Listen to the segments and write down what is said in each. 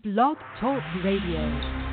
Blog Talk Radio.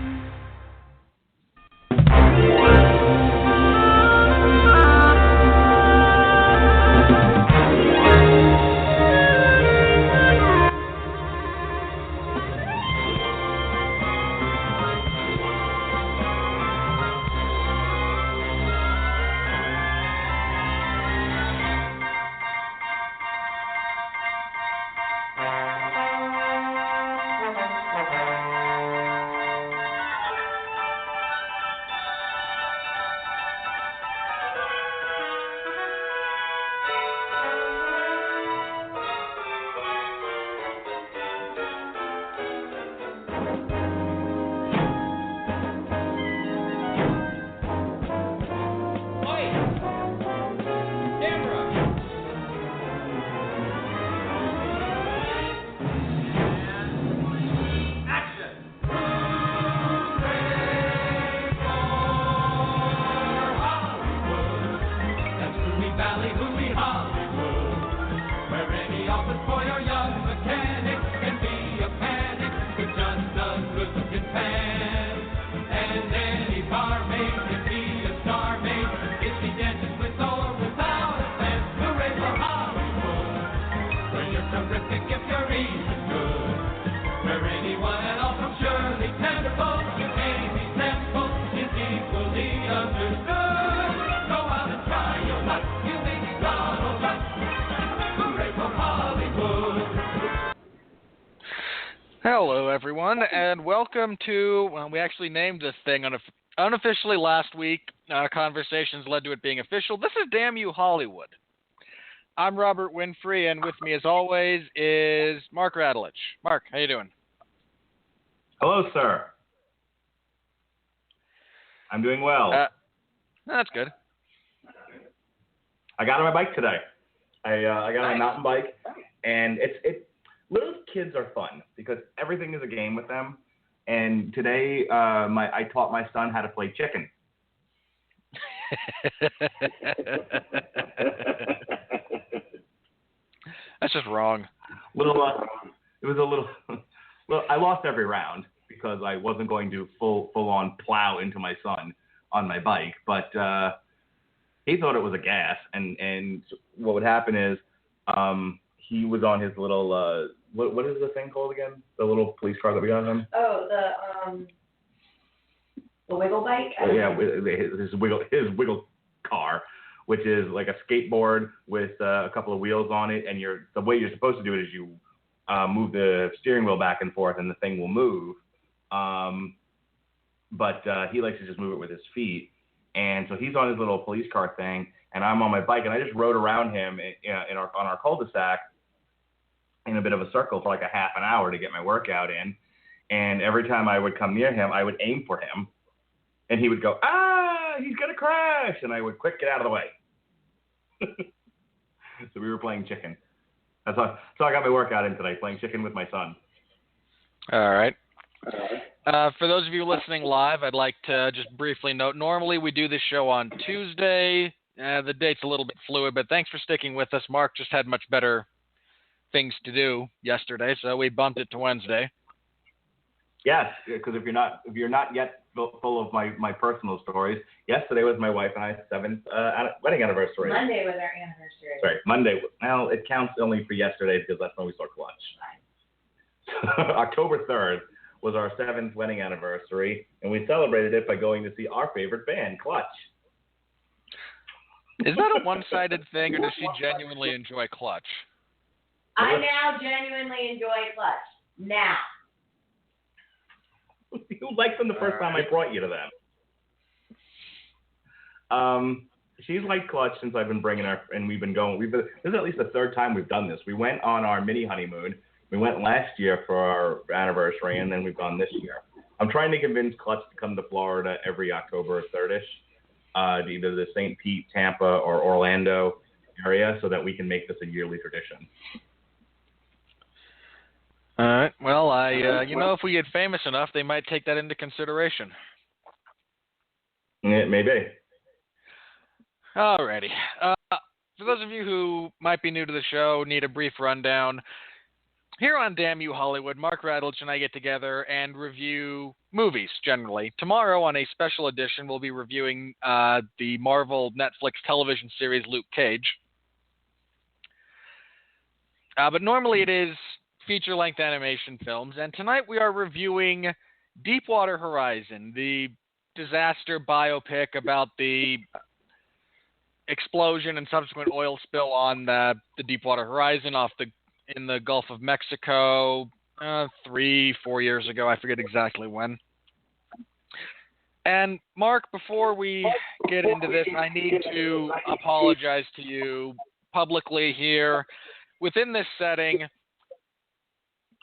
Hello, everyone, and welcome to, well, we actually named this thing unofficially last week. Conversations led to it being official. This is Damn You Hollywood. I'm Robert Winfree, and with me, as always, is Mark Radulich. Mark, how you doing? Hello, sir. I'm doing well. That's good. I got on my bike today. I got on a mountain bike, and it's little kids are fun because everything is a game with them. And today, I taught my son how to play chicken. That's just wrong. It was a little. Well, I lost every round because I wasn't going to full on plow into my son on my bike. But he thought it was a gas, and what would happen is he was on his little. What is the thing called again? The little police car that we got him? Oh, the wiggle bike? Yeah, his wiggle car, which is like a skateboard with a couple of wheels on it, and the way you're supposed to do it is you move the steering wheel back and forth, and the thing will move. But he likes to just move it with his feet, and so he's on his little police car thing, and I'm on my bike, and I just rode around him on our cul-de-sac in a bit of a circle for like a half an hour to get my workout in. And every time I would come near him, I would aim for him. And he would go, he's going to crash. And I would quick get out of the way. So we were playing chicken. So I got my workout in today, playing chicken with my son. All right. For those of you listening live, I'd like to just briefly note, normally we do this show on Tuesday. The date's a little bit fluid, but thanks for sticking with us. Mark just had much better things to do yesterday, so we bumped it to Wednesday. Yes, because if you're not yet full of my personal stories, yesterday was my wife and I's 7th wedding anniversary. Monday was our anniversary. Sorry, Monday. Well, it counts only for yesterday because that's when we saw Clutch. October 3rd was our 7th wedding anniversary, and we celebrated it by going to see our favorite band, Clutch. Is that a one-sided thing, or does she genuinely enjoy Clutch? I now genuinely enjoy Clutch. Now. You liked them the first time I brought you to them. She's liked Clutch since I've been bringing her, and we've been going. This is at least the third time we've done this. We went on our mini honeymoon. We went last year for our anniversary, and then we've gone this year. I'm trying to convince Clutch to come to Florida every October 3rd-ish, to either the St. Pete, Tampa, or Orlando area, so that we can make this a yearly tradition. All right. Well, if we get famous enough, they might take that into consideration. It may be. All righty. For those of you who might be new to the show, need a brief rundown, Here on Damn You Hollywood, Mark Radulich and I get together and review movies, generally. Tomorrow, on a special edition, we'll be reviewing the Marvel Netflix television series Luke Cage. But normally it is feature-length animation films, and tonight we are reviewing Deepwater Horizon, the disaster biopic about the explosion and subsequent oil spill on the Deepwater Horizon in the Gulf of Mexico 3-4 years ago. I forget exactly when. And Mark, before we get into this, I need to apologize to you publicly here. Within this setting,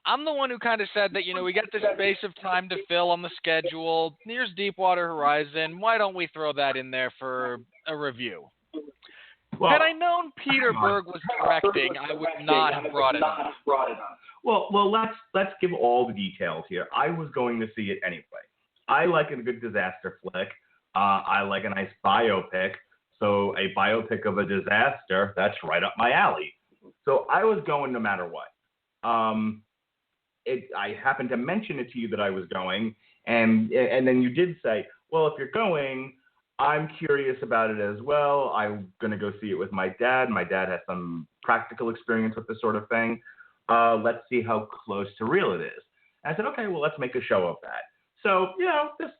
I'm the one who kind of said that, we got this space of time to fill on the schedule. Here's Deepwater Horizon. Why don't we throw that in there for a review? Well, had I known Peter Berg was directing, I would not have brought it up. Well, let's give all the details here. I was going to see it anyway. I like a good disaster flick. I like a nice biopic. So a biopic of a disaster, that's right up my alley. So I was going no matter what. I happened to mention it to you that I was going, and then you did say, well, if you're going, I'm curious about it as well. I'm going to go see it with my dad. My dad has some practical experience with this sort of thing. Let's see how close to real it is. And I said, okay, well, let's make a show of that. So,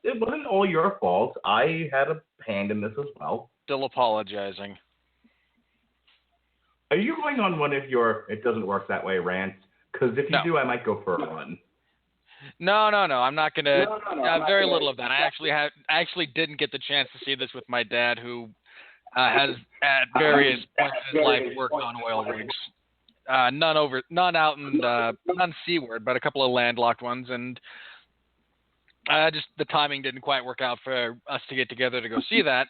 it wasn't all your fault. I had a hand in this as well. Still apologizing. Are you going on one of your "it doesn't work that way" rants? Because if you do, I might go for a run. No. I'm not going to. Very little of that. I actually didn't get the chance to see this with my dad, who has at various points in his life worked on oil rigs. None out in none seaward, but a couple of landlocked ones, and just the timing didn't quite work out for us to get together to go see that.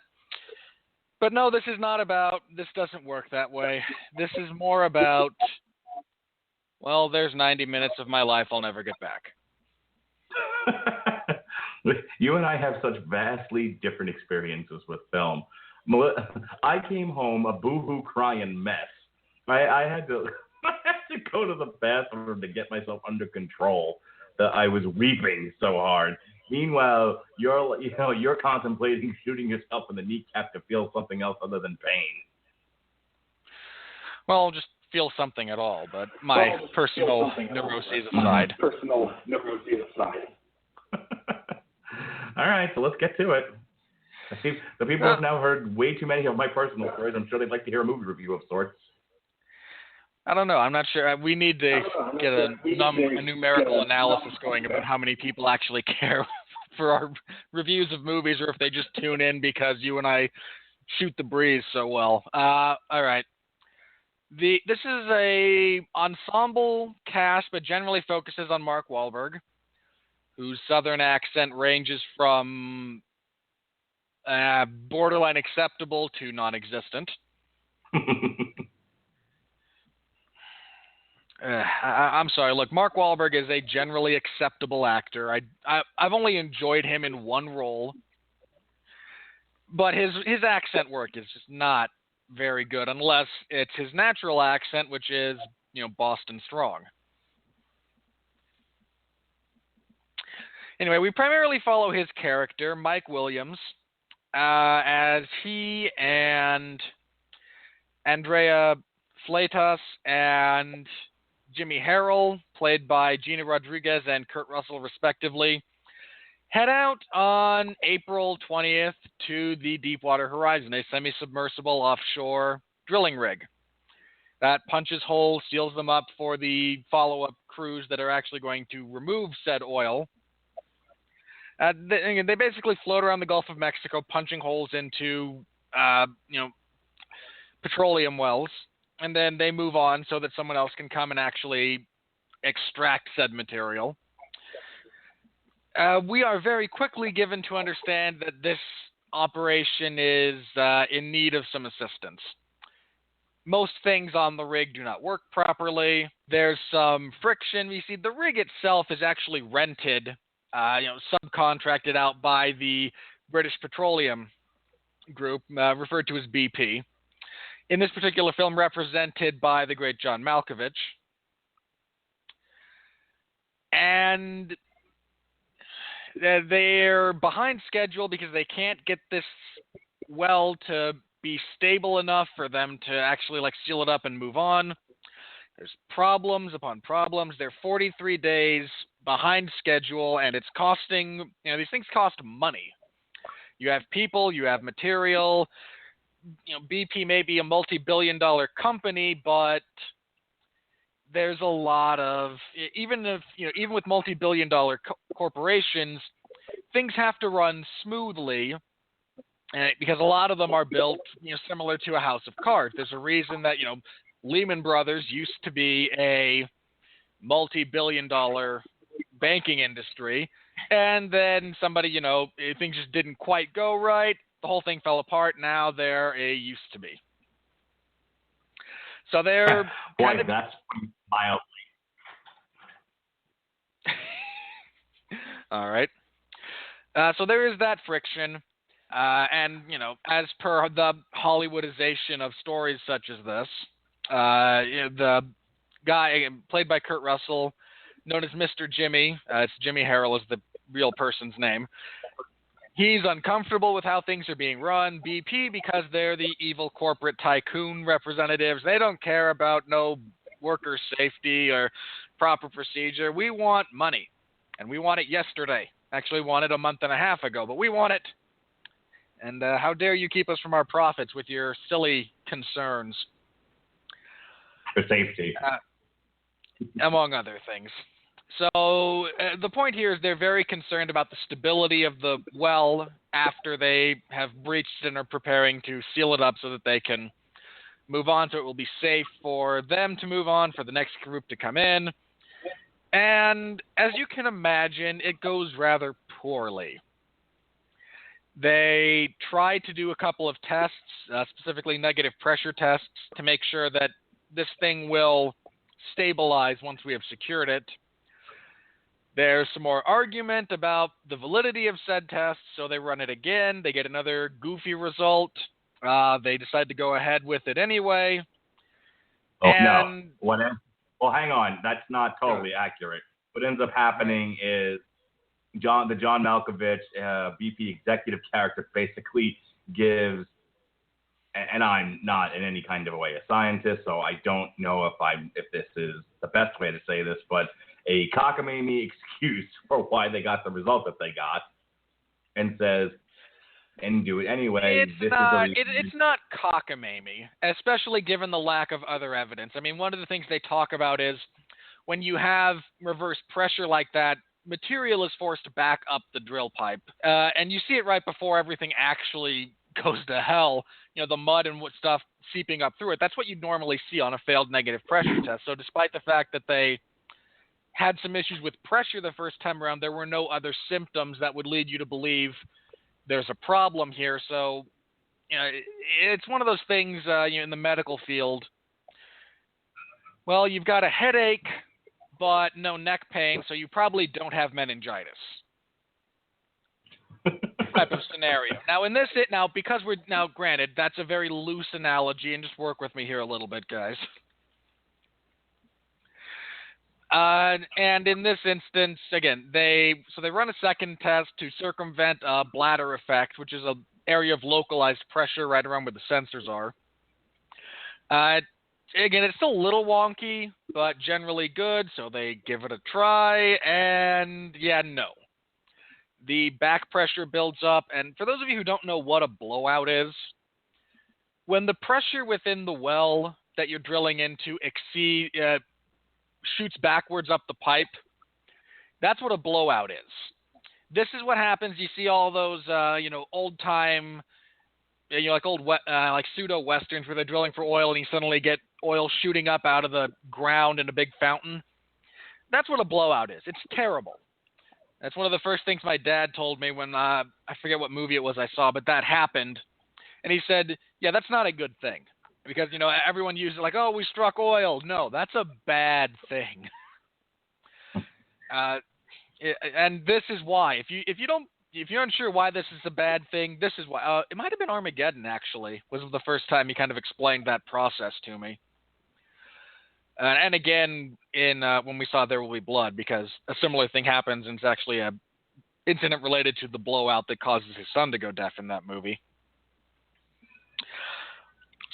But no, this is not about. This doesn't work that way. This is more about. Well, there's 90 minutes of my life I'll never get back. You and I have such vastly different experiences with film. I came home a boohoo crying mess. I had to go to the bathroom to get myself under control. That I was weeping so hard. Meanwhile, you're contemplating shooting yourself in the kneecap to feel something else other than pain. Well, just feel something at all, but my personal neuroses aside. All right, so let's get to it. The people have now heard way too many of my personal stories. I'm sure they'd like to hear a movie review of sorts. I don't know. I'm not sure. We need to get a numerical analysis going about how many people actually care for our reviews of movies, or if they just tune in because you and I shoot the breeze so well. All right. This is a ensemble cast, but generally focuses on Mark Wahlberg, whose southern accent ranges from borderline acceptable to non-existent. I'm sorry. Look, Mark Wahlberg is a generally acceptable actor. I've only enjoyed him in one role, but his accent work is just not very good unless it's his natural accent, which is, Boston strong. Anyway, we primarily follow his character, Mike Williams, as he and Andrea Fleitas and Jimmy Harrell, played by Gina Rodriguez and Kurt Russell, respectively, head out on April 20th to the Deepwater Horizon, a semi-submersible offshore drilling rig that punches holes, seals them up for the follow-up crews that are actually going to remove said oil. They basically float around the Gulf of Mexico, punching holes into, petroleum wells, and then they move on so that someone else can come and actually extract said material. We are very quickly given to understand that this operation is in need of some assistance. Most things on the rig do not work properly. There's some friction. You see, the rig itself is actually rented, subcontracted out by the British Petroleum Group, referred to as BP. In this particular film, represented by the great John Malkovich. And they're behind schedule because they can't get this well to be stable enough for them to actually seal it up and move on. There's problems upon problems. They're 43 days behind schedule, and it's costing, these things cost money. You have people, you have material. BP may be a multi-billion-dollar company, but there's a lot of, even with multi-billion-dollar corporations, things have to run smoothly, because a lot of them are built, similar to a house of cards. There's a reason that, Lehman Brothers used to be a multi-billion-dollar banking industry, and then somebody, things just didn't quite go right. The whole thing fell apart. Now they're a used to be. So they're boy, that's mildly. All right. So there is that friction. And, as per the Hollywoodization of stories such as this, the guy played by Kurt Russell, known as Mr. Jimmy, it's Jimmy Harrell is the real person's name. He's uncomfortable with how things are being run. BP, because they're the evil corporate tycoon representatives, they don't care about no worker safety or proper procedure. We want money, and we want it yesterday. Actually, we want it a month and a half ago, but we want it. And how dare you keep us from our profits with your silly concerns? For safety. Among other things. So the point here is they're very concerned about the stability of the well after they have breached and are preparing to seal it up so that they can move on, so it will be safe for them to move on, for the next group to come in. And as you can imagine, it goes rather poorly. They tried to do a couple of tests, specifically negative pressure tests, to make sure that this thing will stabilize once we have secured it. There's some more argument about the validity of said tests, so they run it again. They get another goofy result. They decide to go ahead with it anyway. Oh, no. Well, hang on. That's not totally accurate. What ends up happening is the John Malkovich BP executive character basically gives, and I'm not in any kind of a way a scientist, so I don't know if this is the best way to say this, but a cockamamie excuse for why they got the result that they got, and says, and do it anyway. It's not cockamamie, especially given the lack of other evidence. I mean, one of the things they talk about is when you have reverse pressure like that, material is forced back up the drill pipe, and you see it right before everything actually goes to hell. The mud and what stuff seeping up through it. That's what you'd normally see on a failed negative pressure test. So despite the fact that they had some issues with pressure the first time around, there were no other symptoms that would lead you to believe there's a problem here. So, it's one of those things, in the medical field. Well, you've got a headache, but no neck pain, so you probably don't have meningitis. Type of scenario. Now, because granted, that's a very loose analogy, and just work with me here a little bit, guys. And in this instance, again, they run a second test to circumvent a bladder effect, which is an area of localized pressure right around where the sensors are. Again, it's still a little wonky, but generally good, so they give it a try, and no. The back pressure builds up, and for those of you who don't know what a blowout is, when the pressure within the well that you're drilling into shoots backwards up the pipe, that's what a blowout is. This is what happens. You see all those, old time, like pseudo westerns where they're drilling for oil and you suddenly get oil shooting up out of the ground in a big fountain. That's what a blowout is. It's terrible. That's one of the first things my dad told me when, I forget what movie it was I saw, but that happened. And he said, yeah, that's not a good thing. Because, everyone uses it like, oh, we struck oil. No, that's a bad thing. And this is why. If you're unsure why this is a bad thing, this is why. It might have been Armageddon, actually, was the first time he kind of explained that process to me. And again, in when we saw There Will Be Blood, because a similar thing happens, and it's actually a incident related to the blowout that causes his son to go deaf in that movie.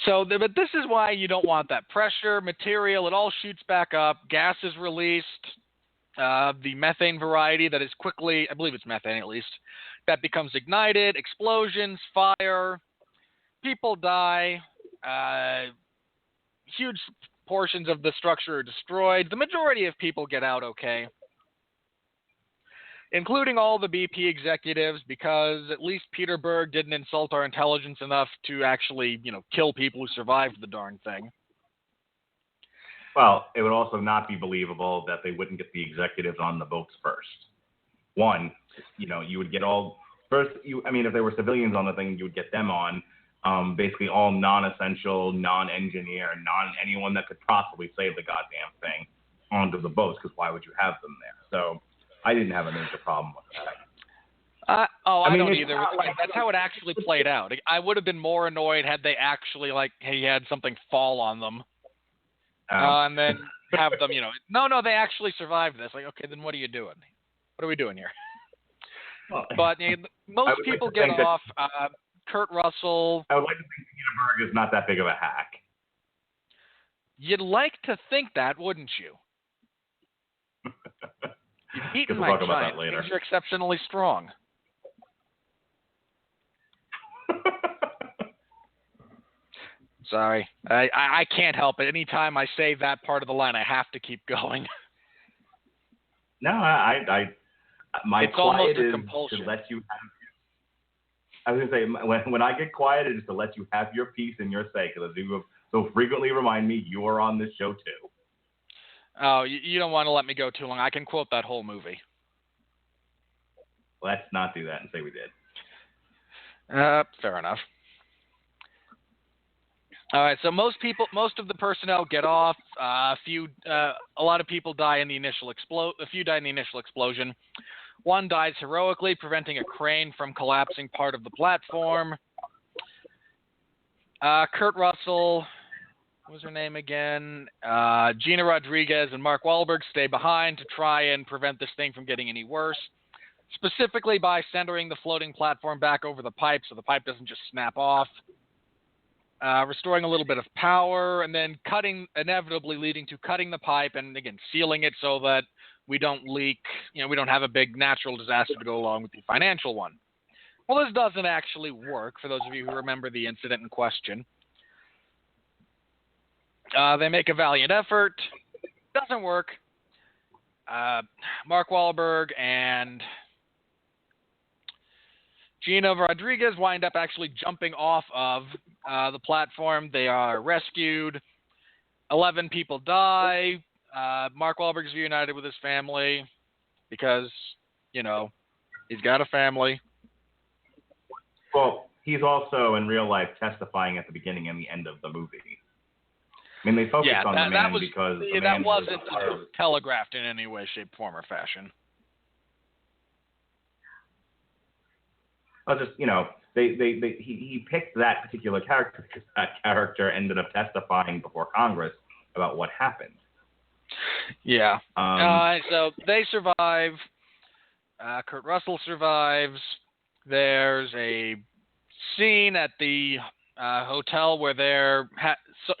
So, but this is why you don't want that pressure, material, it all shoots back up, gas is released, the methane variety that is quickly, I believe it's methane at least, that becomes ignited, explosions, fire, people die, huge portions of the structure are destroyed. The majority of people get out okay, including all the BP executives, because at least Peter Berg didn't insult our intelligence enough to actually, kill people who survived the darn thing. Well, it would also not be believable that they wouldn't get the executives on the boats first. One, you would get if there were civilians on the thing, you would get them on. Basically all non-essential, non-engineer, anyone that could possibly save the goddamn thing onto the boats, because why would you have them there? So I didn't have a major problem with that. I don't either. That's how it actually played out. I would have been more annoyed had they actually, he had something fall on them. And then have them, no, they actually survived this. Okay, then what are you doing? What are we doing here? But most people get off. Kurt Russell. I would like to think Peter Berg is not that big of a hack. You'd like to think that, wouldn't you? You've eaten my giant. Things are exceptionally strong. Sorry. I can't help it. Anytime I say that part of the line, I have to keep going. No, my it's quiet almost a is compulsion. To let you have. I was going to say, when I get quiet, it is to let you have your peace and your say, because as you so frequently remind me, you are on this show too. Oh, you don't want to let me go too long. I can quote that whole movie. Let's not do that and say we did. Fair enough. All right, so most of the personnel get off. A lot of people die in the initial A few die in the initial explosion. One dies heroically, preventing a crane from collapsing part of the platform. Kurt Russell, what was her name again? Gina Rodriguez and Mark Wahlberg stay behind to try and prevent this thing from getting any worse, specifically by centering the floating platform back over the pipe so the pipe doesn't just snap off. Restoring a little bit of power, and then inevitably leading to cutting the pipe and, again, sealing it so that we don't leak, we don't have a big natural disaster to go along with the financial one. Well, this doesn't actually work, for those of you who remember the incident in question. They make a valiant effort. Doesn't work. Mark Wahlberg and Gina Rodriguez wind up actually jumping off of the platform. They are rescued. 11 people die. Mark Wahlberg is reunited with his family because, he's got a family. Well, he's also in real life testifying at the beginning and the end of the movie. I mean, they focused on the man because the man wasn't telegraphed in any way, shape, form, or fashion. Well, just he picked that particular character because that character ended up testifying before Congress about what happened. Yeah. So they survive. Kurt Russell survives. There's a scene at the hotel where they're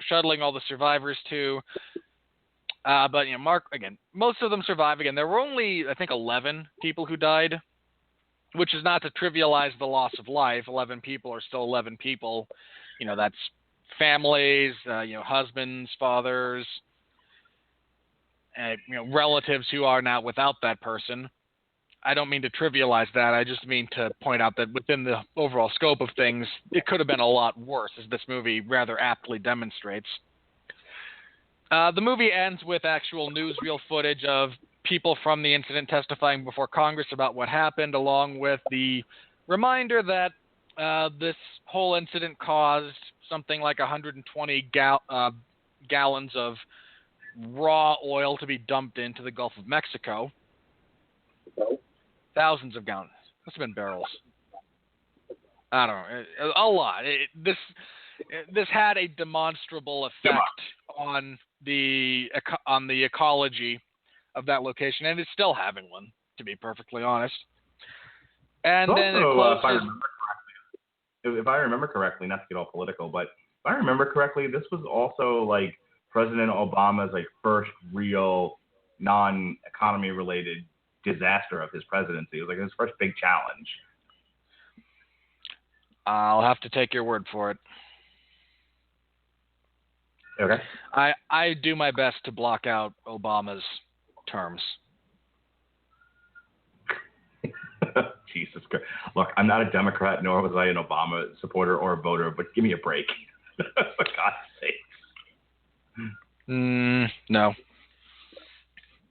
shuttling all the survivors to. But Mark, again, most of them survive. Again, there were only, I think, 11 people who died, which is not to trivialize the loss of life. 11 people are still 11 people. That's families, husbands, fathers, relatives who are now without that person. I don't mean to trivialize that. I just mean to point out that within the overall scope of things, it could have been a lot worse, as this movie rather aptly demonstrates. The movie ends with actual newsreel footage of people from the incident testifying before Congress about what happened, along with the reminder that this whole incident caused something like 120 gallons of raw oil to be dumped into the Gulf of Mexico. Thousands of gallons. Must have been barrels. I don't know. A lot. This had a demonstrable effect on the ecology of that location, and it's still having one, to be perfectly honest. And it's then also, it closes. if I remember correctly, not to get all political, but if I remember correctly, this was also like President Obama's like first real non-economy related disaster of his presidency. It was like his first big challenge. I'll have to take your word for it. Okay. I do my best to block out Obama's terms. Jesus Christ. Look, I'm not a Democrat, nor was I an Obama supporter or a voter, but give me a break. For God's sake. No.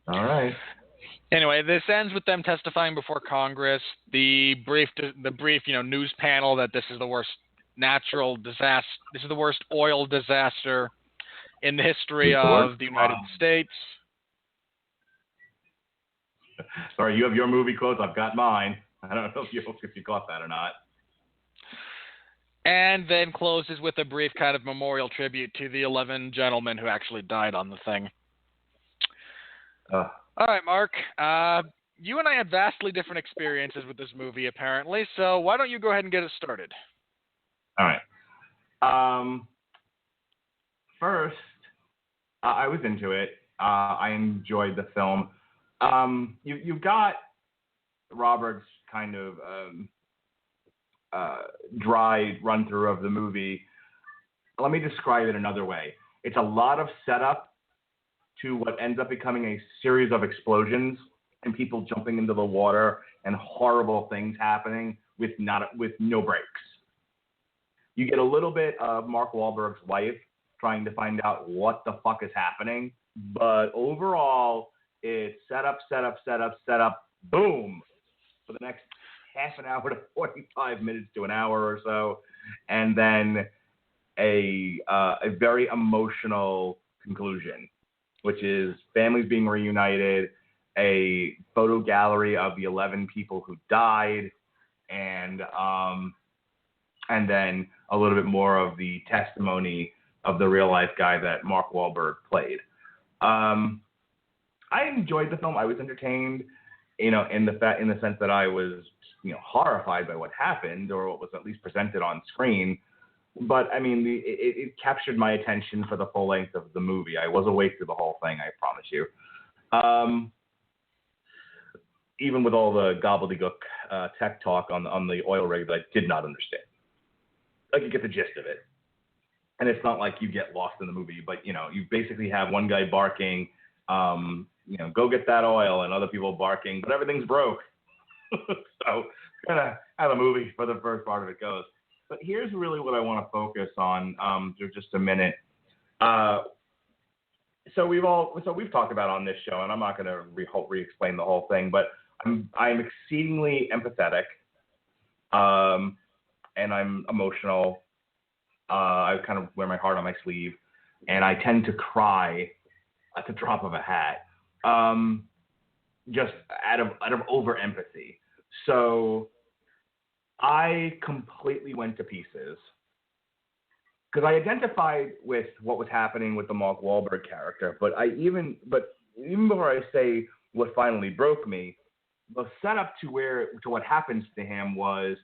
All right. Anyway, this ends with them testifying before Congress. The brief, news panel that this is the worst natural disaster. This is the worst oil disaster in the history of the United States. Sorry, you have your movie quotes. I've got mine. I don't know if you caught that or not. And then closes with a brief kind of memorial tribute to the 11 gentlemen who actually died on the thing. All right, Mark. You and I had vastly different experiences with this movie, apparently. So why don't you go ahead and get us started? All right. First, I was into it. I enjoyed the film. You've got Robert's kind of dry run through of the movie. Let me describe it another way. It's a lot of setup to what ends up becoming a series of explosions and people jumping into the water and horrible things happening with no breaks. You get a little bit of Mark Wahlberg's wife trying to find out what the fuck is happening, but overall it's setup, boom, for the next half an hour to 45 minutes to an hour or so, and then a very emotional conclusion, which is families being reunited, a photo gallery of the 11 people who died, and then a little bit more of the testimony of the real life guy that Mark Wahlberg played. I enjoyed the film. I was entertained, in the sense that I was, horrified by what happened or what was at least presented on screen. But I mean, it captured my attention for the full length of the movie. I was awake through the whole thing, I promise you. Even with all the gobbledygook tech talk on the oil rig that I did not understand. I could get the gist of it. And it's not like you get lost in the movie, but you basically have one guy barking, go get that oil, and other people barking, but everything's broke. So it's kind of how the movie for the first part of it goes. But here's really what I want to focus on for just a minute. So we've talked about on this show, and I'm not going to re-explain the whole thing, but I'm exceedingly empathetic, and I'm emotional. I kind of wear my heart on my sleeve, and I tend to cry at the drop of a hat, just out of over empathy. So I completely went to pieces because I identified with what was happening with the Mark Wahlberg character. But even before I say what finally broke me, the setup to what happens to him was,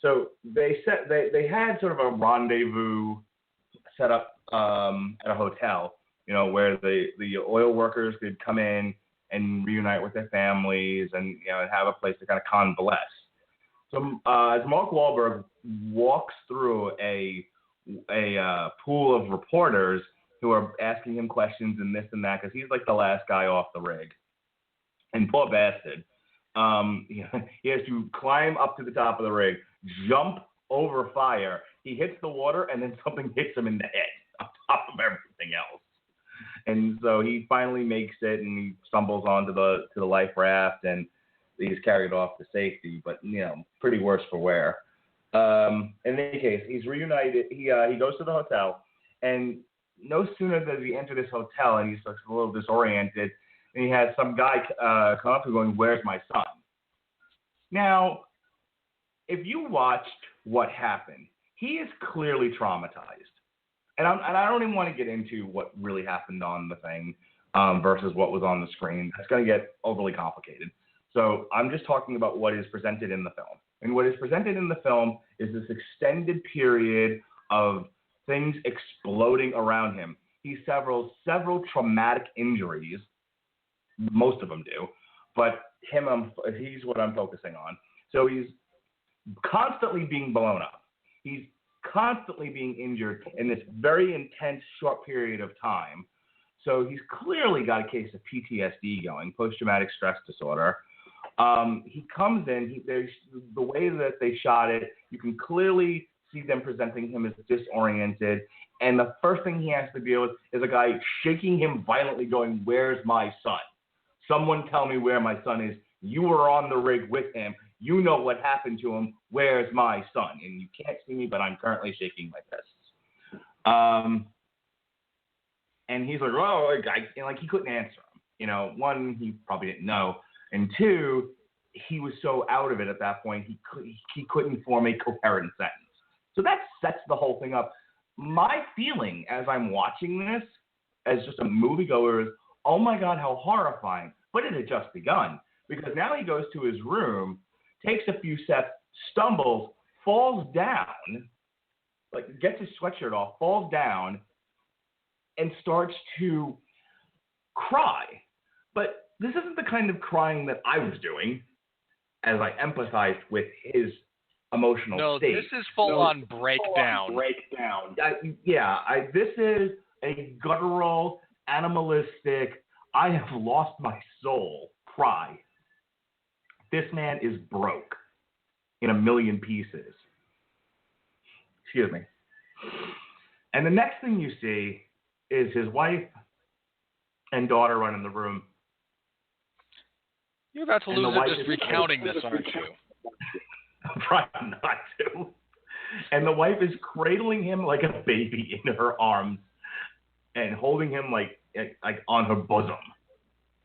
so they had sort of a rendezvous set up at a hotel, where the oil workers could come in and reunite with their families and have a place to kind of convalesce. So as Mark Wahlberg walks through a pool of reporters who are asking him questions and this and that, because he's like the last guy off the rig, and poor bastard, he has to climb up to the top of the rig, jump over fire. He hits the water, and then something hits him in the head on top of everything else. And so he finally makes it, and he stumbles onto the life raft, and he's carried off to safety. But pretty worse for wear. In any case, he's reunited. He goes to the hotel, and no sooner does he enter this hotel, and he's like a little disoriented, and he has some guy come up to him going, "Where's my son?" Now, if you watched what happened, he is clearly traumatized. and I don't even want to get into what really happened on the thing versus what was on the screen. That's going to get overly complicated. So I'm just talking about what is presented in the film. And what is presented in the film is this extended period of things exploding around him. He's several traumatic injuries. Most of them do, but he's what I'm focusing on. So he's constantly being blown up. He's constantly being injured in this very intense, short period of time. So he's clearly got a case of PTSD going, post-traumatic stress disorder. He comes in, the way that they shot it, you can clearly see them presenting him as disoriented. And the first thing he has to deal with is a guy shaking him violently going, "Where's my son? Someone tell me where my son is. You were on the rig with him. You know what happened to him. Where's my son?" And you can't see me, but I'm currently shaking my fists. And he's like, "Oh, he couldn't answer him. One, he probably didn't know. And two, he was so out of it at that point, he couldn't form a coherent sentence. So that sets the whole thing up. My feeling as I'm watching this, as just a moviegoer, is, oh my God, how horrifying. But it had just begun. Because now he goes to his room, takes a few steps, stumbles, falls down, gets his sweatshirt off, falls down, and starts to cry. But this isn't the kind of crying that I was doing as I empathized with his emotional state. No, this is full-on breakdown. This is a guttural, animalistic, I have lost my soul cry. This man is broke in a million pieces. Excuse me. And the next thing you see is his wife and daughter run in the room. You're about to lose it just recounting this, aren't you? I'm trying not to. And the wife is cradling him like a baby in her arms and holding him like on her bosom.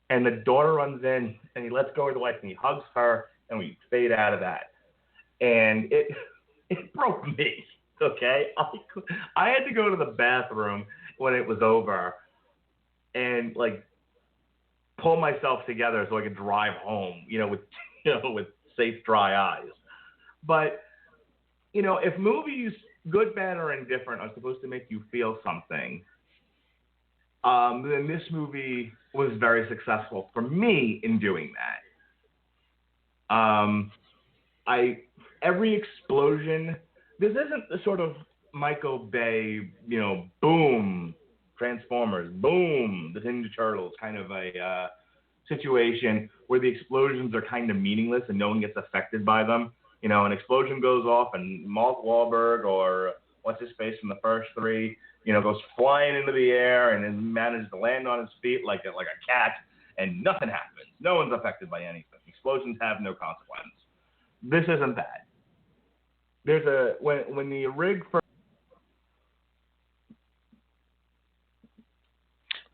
And the daughter runs in and he lets go of the wife and he hugs her and we fade out of that. And it broke me, okay? I had to go to the bathroom when it was over and pull myself together so I could drive home, with safe, dry eyes. But, if movies, good, bad, or indifferent, are supposed to make you feel something, then this movie was very successful for me in doing that. Every explosion, this isn't the sort of Michael Bay, boom, Transformers, boom, the Ninja Turtles kind of a situation where the explosions are kind of meaningless and no one gets affected by them. An explosion goes off and Mark Wahlberg or what's his face from the first three, goes flying into the air and then manages to land on his feet like a cat and nothing happens. No one's affected by anything. Explosions have no consequence. This isn't that. There's when the rig first.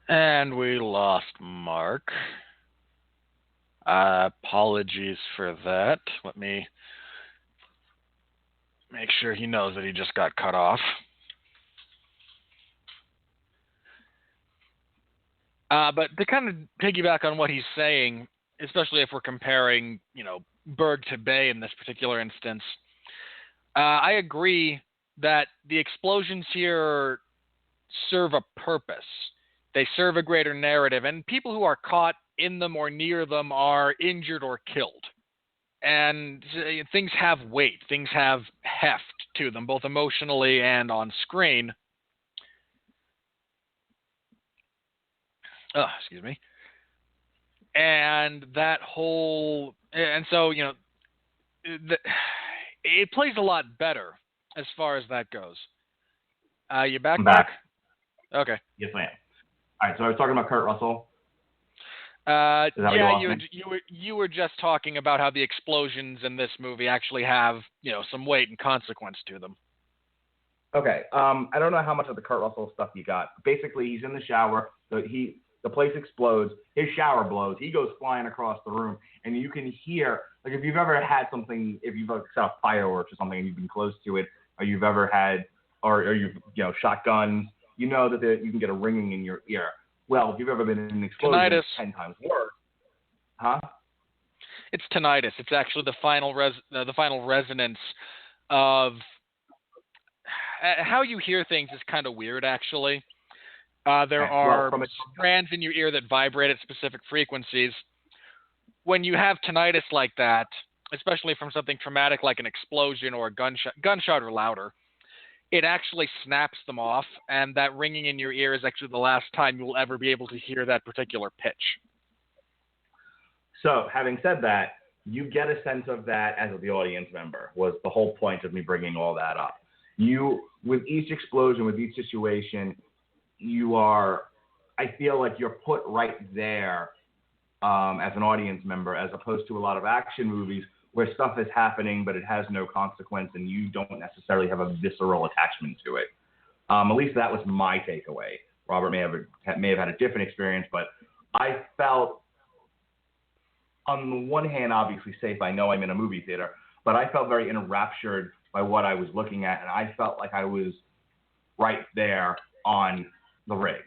And we lost Mark. Apologies for that. Let me make sure he knows that he just got cut off. But to kind of piggyback on what he's saying, especially if we're comparing, Berg to Bay in this particular instance, I agree that the explosions here serve a purpose. They serve a greater narrative, and people who are caught in them or near them are injured or killed. And things have weight. Things have heft to them, both emotionally and on screen. Excuse me. And so, it plays a lot better as far as that goes. You back? I'm back. Okay. Yes, I am. All right, so I was talking about Kurt Russell. You were just talking about how the explosions in this movie actually have, some weight and consequence to them. Okay. I don't know how much of the Kurt Russell stuff you got. Basically, he's in the shower. The place explodes. His shower blows. He goes flying across the room, and you can hear, if you've ever had something, if you've set off fireworks or something and you've been close to it, or you've ever had or you shotguns, you know that you can get a ringing in your ear. Well, if you've ever been in an explosion, tinnitus. it's 10 times worse. Huh? It's tinnitus. It's actually the final resonance of how you hear things is kind of weird, actually. There are strands in your ear that vibrate at specific frequencies. When you have tinnitus like that, especially from something traumatic like an explosion or a gunshot or louder, it actually snaps them off, and that ringing in your ear is actually the last time you will ever be able to hear that particular pitch. So, having said that, you get a sense of that as the audience member, was the whole point of me bringing all that up. With each explosion, with each situation, I feel like you're put right there as an audience member, as opposed to a lot of action movies where stuff is happening, but it has no consequence and you don't necessarily have a visceral attachment to it. At least that was my takeaway. Robert may have had a different experience, but I felt, on the one hand, obviously safe. I know I'm in a movie theater, but I felt very enraptured by what I was looking at, and I felt like I was right there on the rig.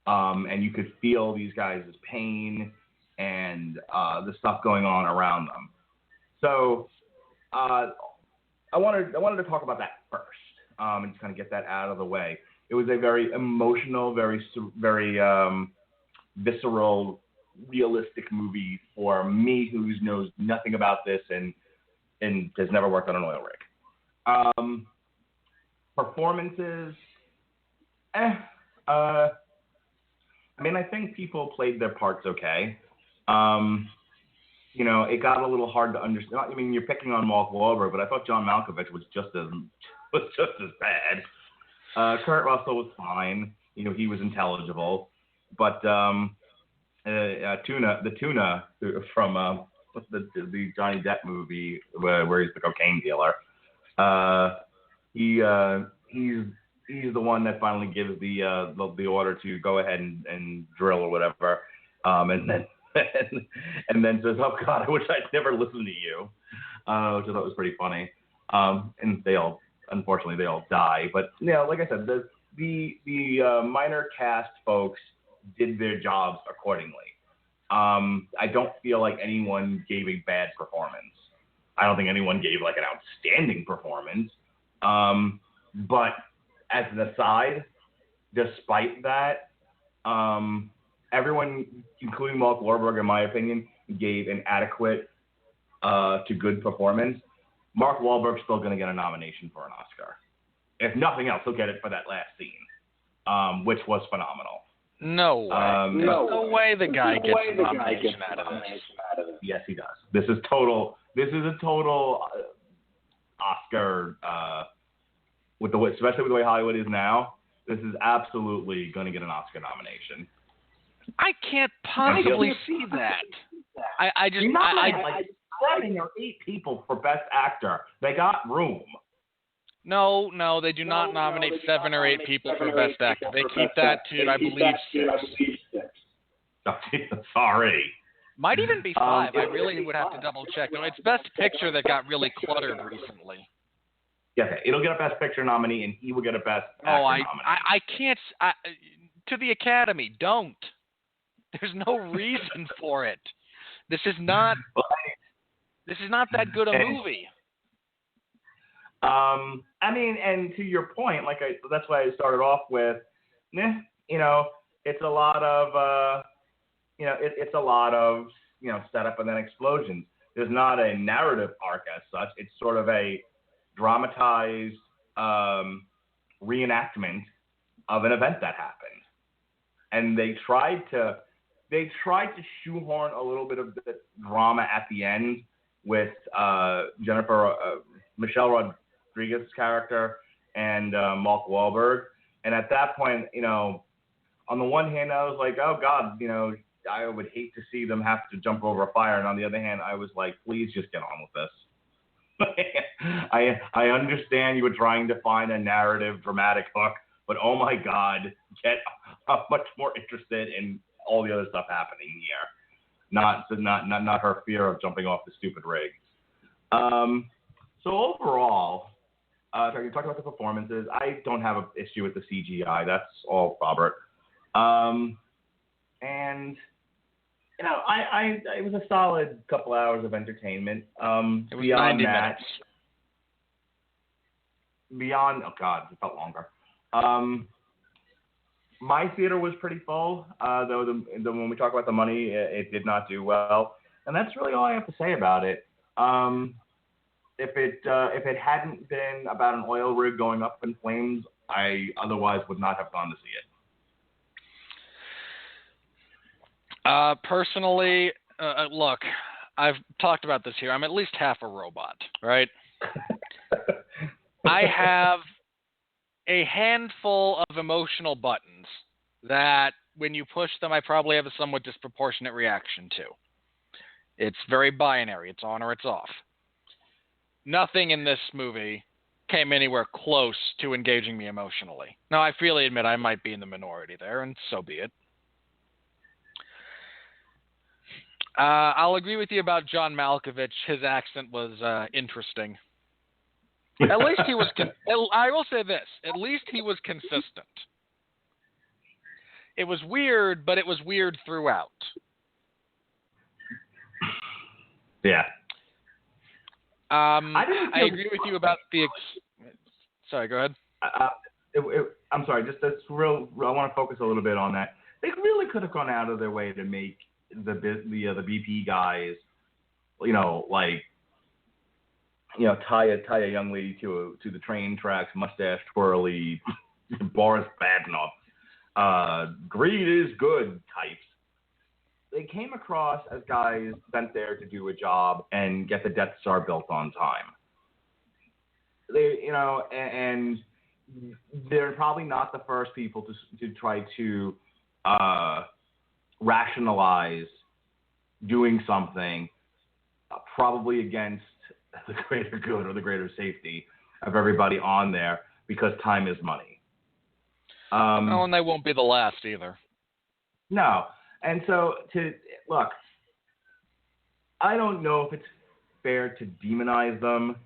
And you could feel these guys' pain and the stuff going on around them. So I wanted to talk about that first and just kind of get that out of the way. It was a very emotional, very visceral, realistic movie for me, who knows nothing about this and has never worked on an oil rig. Performances, I think people played their parts okay. It got a little hard to understand. I mean, you're picking on Mark Wahlberg, but I thought John Malkovich was just as bad. Kurt Russell was fine. He was intelligible, but the tuna from the Johnny Depp movie where he's the cocaine dealer. He's the one that finally gives the order to go ahead and drill or whatever, and then says, "Oh God, I wish I'd never listened to you," which I thought was pretty funny. And unfortunately they all die. But like I said, the minor cast folks did their jobs accordingly. I don't feel like anyone gave a bad performance. I don't think anyone gave like an outstanding performance. But as an aside, despite that, everyone, including Mark Wahlberg, in my opinion, gave an adequate to good performance. Mark Wahlberg's still going to get a nomination for an Oscar. If nothing else, he'll get it for that last scene, which was phenomenal. No way. No way the guy gets a nomination out of this. Yes, he does. This is a total Oscar, especially with the way Hollywood is now. This is absolutely going to get an Oscar nomination. I can't possibly see that. I just like 7 or 8 people for Best Actor. They got room. No, they do not nominate 7 or 8 people for Best Actor. They keep that to, I believe, 6. Sorry. Might even be 5. I really would have to double check. No, it's Best Picture that got really cluttered recently. Yeah, it'll get a Best Picture nominee, and he will get a Best Actor nominee. I can't. To the Academy, don't. There's no reason for it. This is not that good a movie. And to your point, that's why I started off with, it's a lot of, it's a lot of, setup and then explosions. There's not a narrative arc as such. It's sort of a dramatized reenactment of an event that happened. And they tried to shoehorn a little bit of the drama at the end with Michelle Rodriguez's character and Mark Wahlberg. And at that point, on the one hand, I was like, oh God, I would hate to see them have to jump over a fire. And on the other hand, I was like, please just get on with this. I understand you were trying to find a narrative, dramatic hook, but oh my God, get much more interested in all the other stuff happening here. Not her fear of jumping off the stupid rig. So overall, You talked about the performances. I don't have an issue with the CGI. That's all Robert. And it was a solid couple hours of entertainment. It was beyond 90 that, minutes. oh God, it felt longer. My theater was pretty full, though when we talk about the money, it did not do well, and that's really all I have to say about it. If it hadn't been about an oil rig going up in flames, I otherwise would not have gone to see it. Personally, look, I've talked about this here. I'm at least half a robot, right? I have a handful of emotional buttons that when you push them, I probably have a somewhat disproportionate reaction to. It's very binary. It's on or it's off. Nothing in this movie came anywhere close to engaging me emotionally. Now, I freely admit I might be in the minority there, and so be it. I'll agree with you about John Malkovich. His accent was interesting. At least he was. I will say this: at least he was consistent. It was weird, but it was weird throughout. Yeah. I agree with you about the. Sorry, go ahead. I'm sorry. That's real. I want to focus a little bit on that. They really could have gone out of their way to make the BP guys, tie a young lady to the train tracks, mustache twirly, Boris Badenoff, greed is good types. They came across as guys sent there to do a job and get the Death Star built on time. And they're probably not the first people to try to rationalize doing something probably against the greater good or the greater safety of everybody on there because time is money. And they won't be the last either. No. And so, look, I don't know if it's fair to demonize them.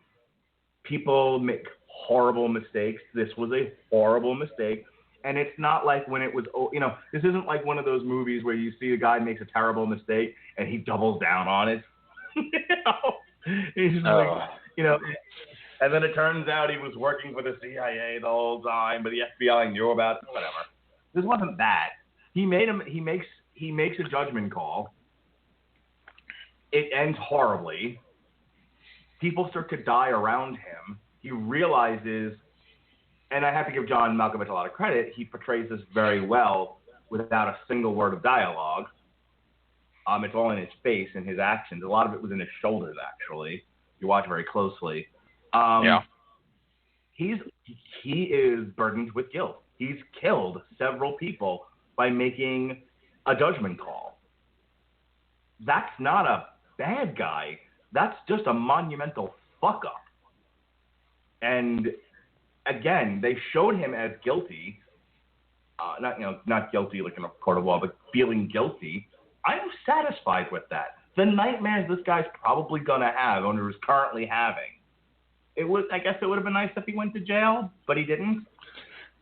People make horrible mistakes. This was a horrible mistake. And it's not like when it was, this isn't like one of those movies where you see a guy makes a terrible mistake and he doubles down on it. He's and then it turns out he was working for the CIA the whole time, but the FBI knew about it. Whatever. This wasn't that. He makes a judgment call. It ends horribly. People start to die around him. He realizes, and I have to give John Malkovich a lot of credit, he portrays this very well without a single word of dialogue. It's all in his face and his actions. A lot of it was in his shoulders, actually. If you watch very closely. Yeah. He is burdened with guilt. He's killed several people by making a judgment call. That's not a bad guy. That's just a monumental fuck up. And again, they showed him as guilty, not guilty like in a court of law, but feeling guilty. I'm satisfied with that. The nightmares this guy's probably gonna have, or is currently having. I guess it would have been nice if he went to jail, but he didn't.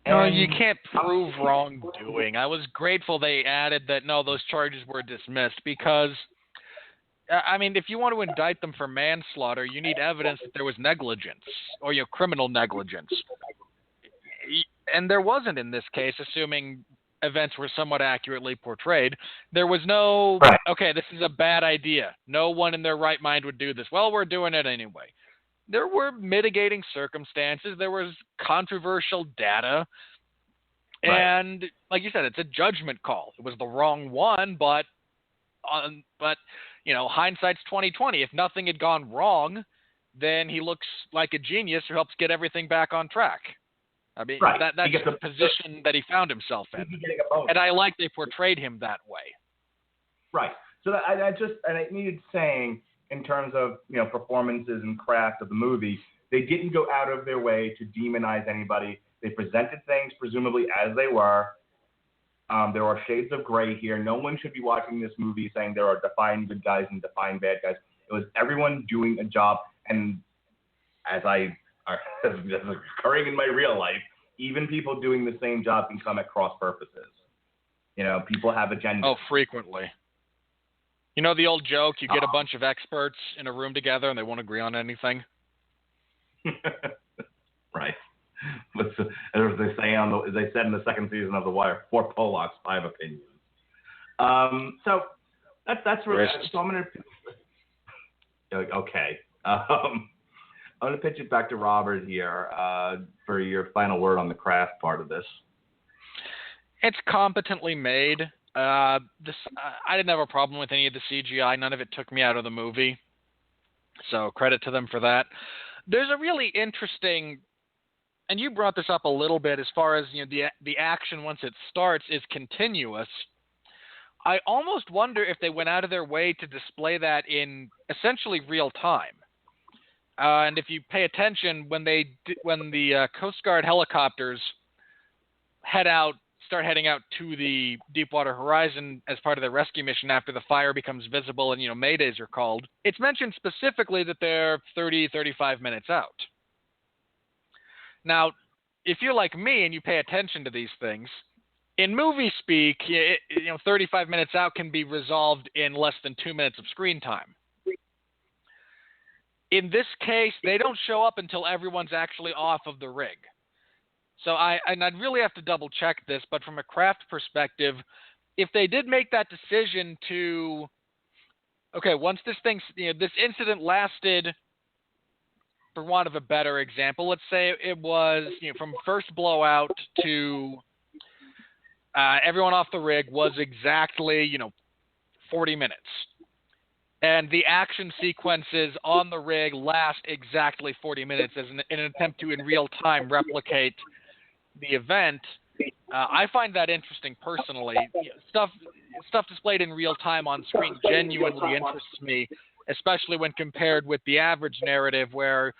No, you can't prove wrongdoing. I was grateful they added that, no, those charges were dismissed because, if you want to indict them for manslaughter, you need evidence that there was negligence or criminal negligence. And there wasn't in this case, assuming events were somewhat accurately portrayed. There was no, okay, this is a bad idea. No one in their right mind would do this. Well, we're doing it anyway. There were mitigating circumstances. There was controversial data. And like you said, it's a judgment call. It was the wrong one, but hindsight's 20/20. If nothing had gone wrong, then he looks like a genius who helps get everything back on track. That's the position that he found himself in. And I like they portrayed him that way. Right. So it needed saying, in terms of performances and craft of the movie, they didn't go out of their way to demonize anybody. They presented things presumably as they were. There are shades of gray here. No one should be watching this movie saying there are defined good guys and defined bad guys. It was everyone doing a job, and as I that's occurring in my real life. Even people doing the same job can come at cross purposes. People have agendas. Oh, frequently. You know the old joke, you get a bunch of experts in a room together and they won't agree on anything? Right. As they say as they said in the second season of The Wire, 4 Polacks, 5 opinions. So that's really. So I'm gonna. Okay. I'm gonna pitch it back to Robert here for your final word on the craft part of this. It's competently made. I didn't have a problem with any of the CGI. None of it took me out of the movie. So credit to them for that. There's a really interesting, and you brought this up a little bit as far as the action once it starts is continuous. I almost wonder if they went out of their way to display that in essentially real time. And if you pay attention, when the Coast Guard helicopters start heading out to the Deepwater Horizon as part of their rescue mission after the fire becomes visible and maydays are called, it's mentioned specifically that they're 35 minutes out. Now, if you're like me and you pay attention to these things, in movie speak, 35 minutes out can be resolved in less than 2 minutes of screen time. In this case, they don't show up until everyone's actually off of the rig. So I'd really have to double check this, but from a craft perspective, if they did make that decision to, once this incident lasted, for want of a better example, let's say it was, from first blowout to everyone off the rig was exactly, 40 minutes. And the action sequences on the rig last exactly 40 minutes as in an attempt to, in real time, replicate the event. I find that interesting personally. Stuff displayed in real time on screen genuinely interests me, especially when compared with the average narrative where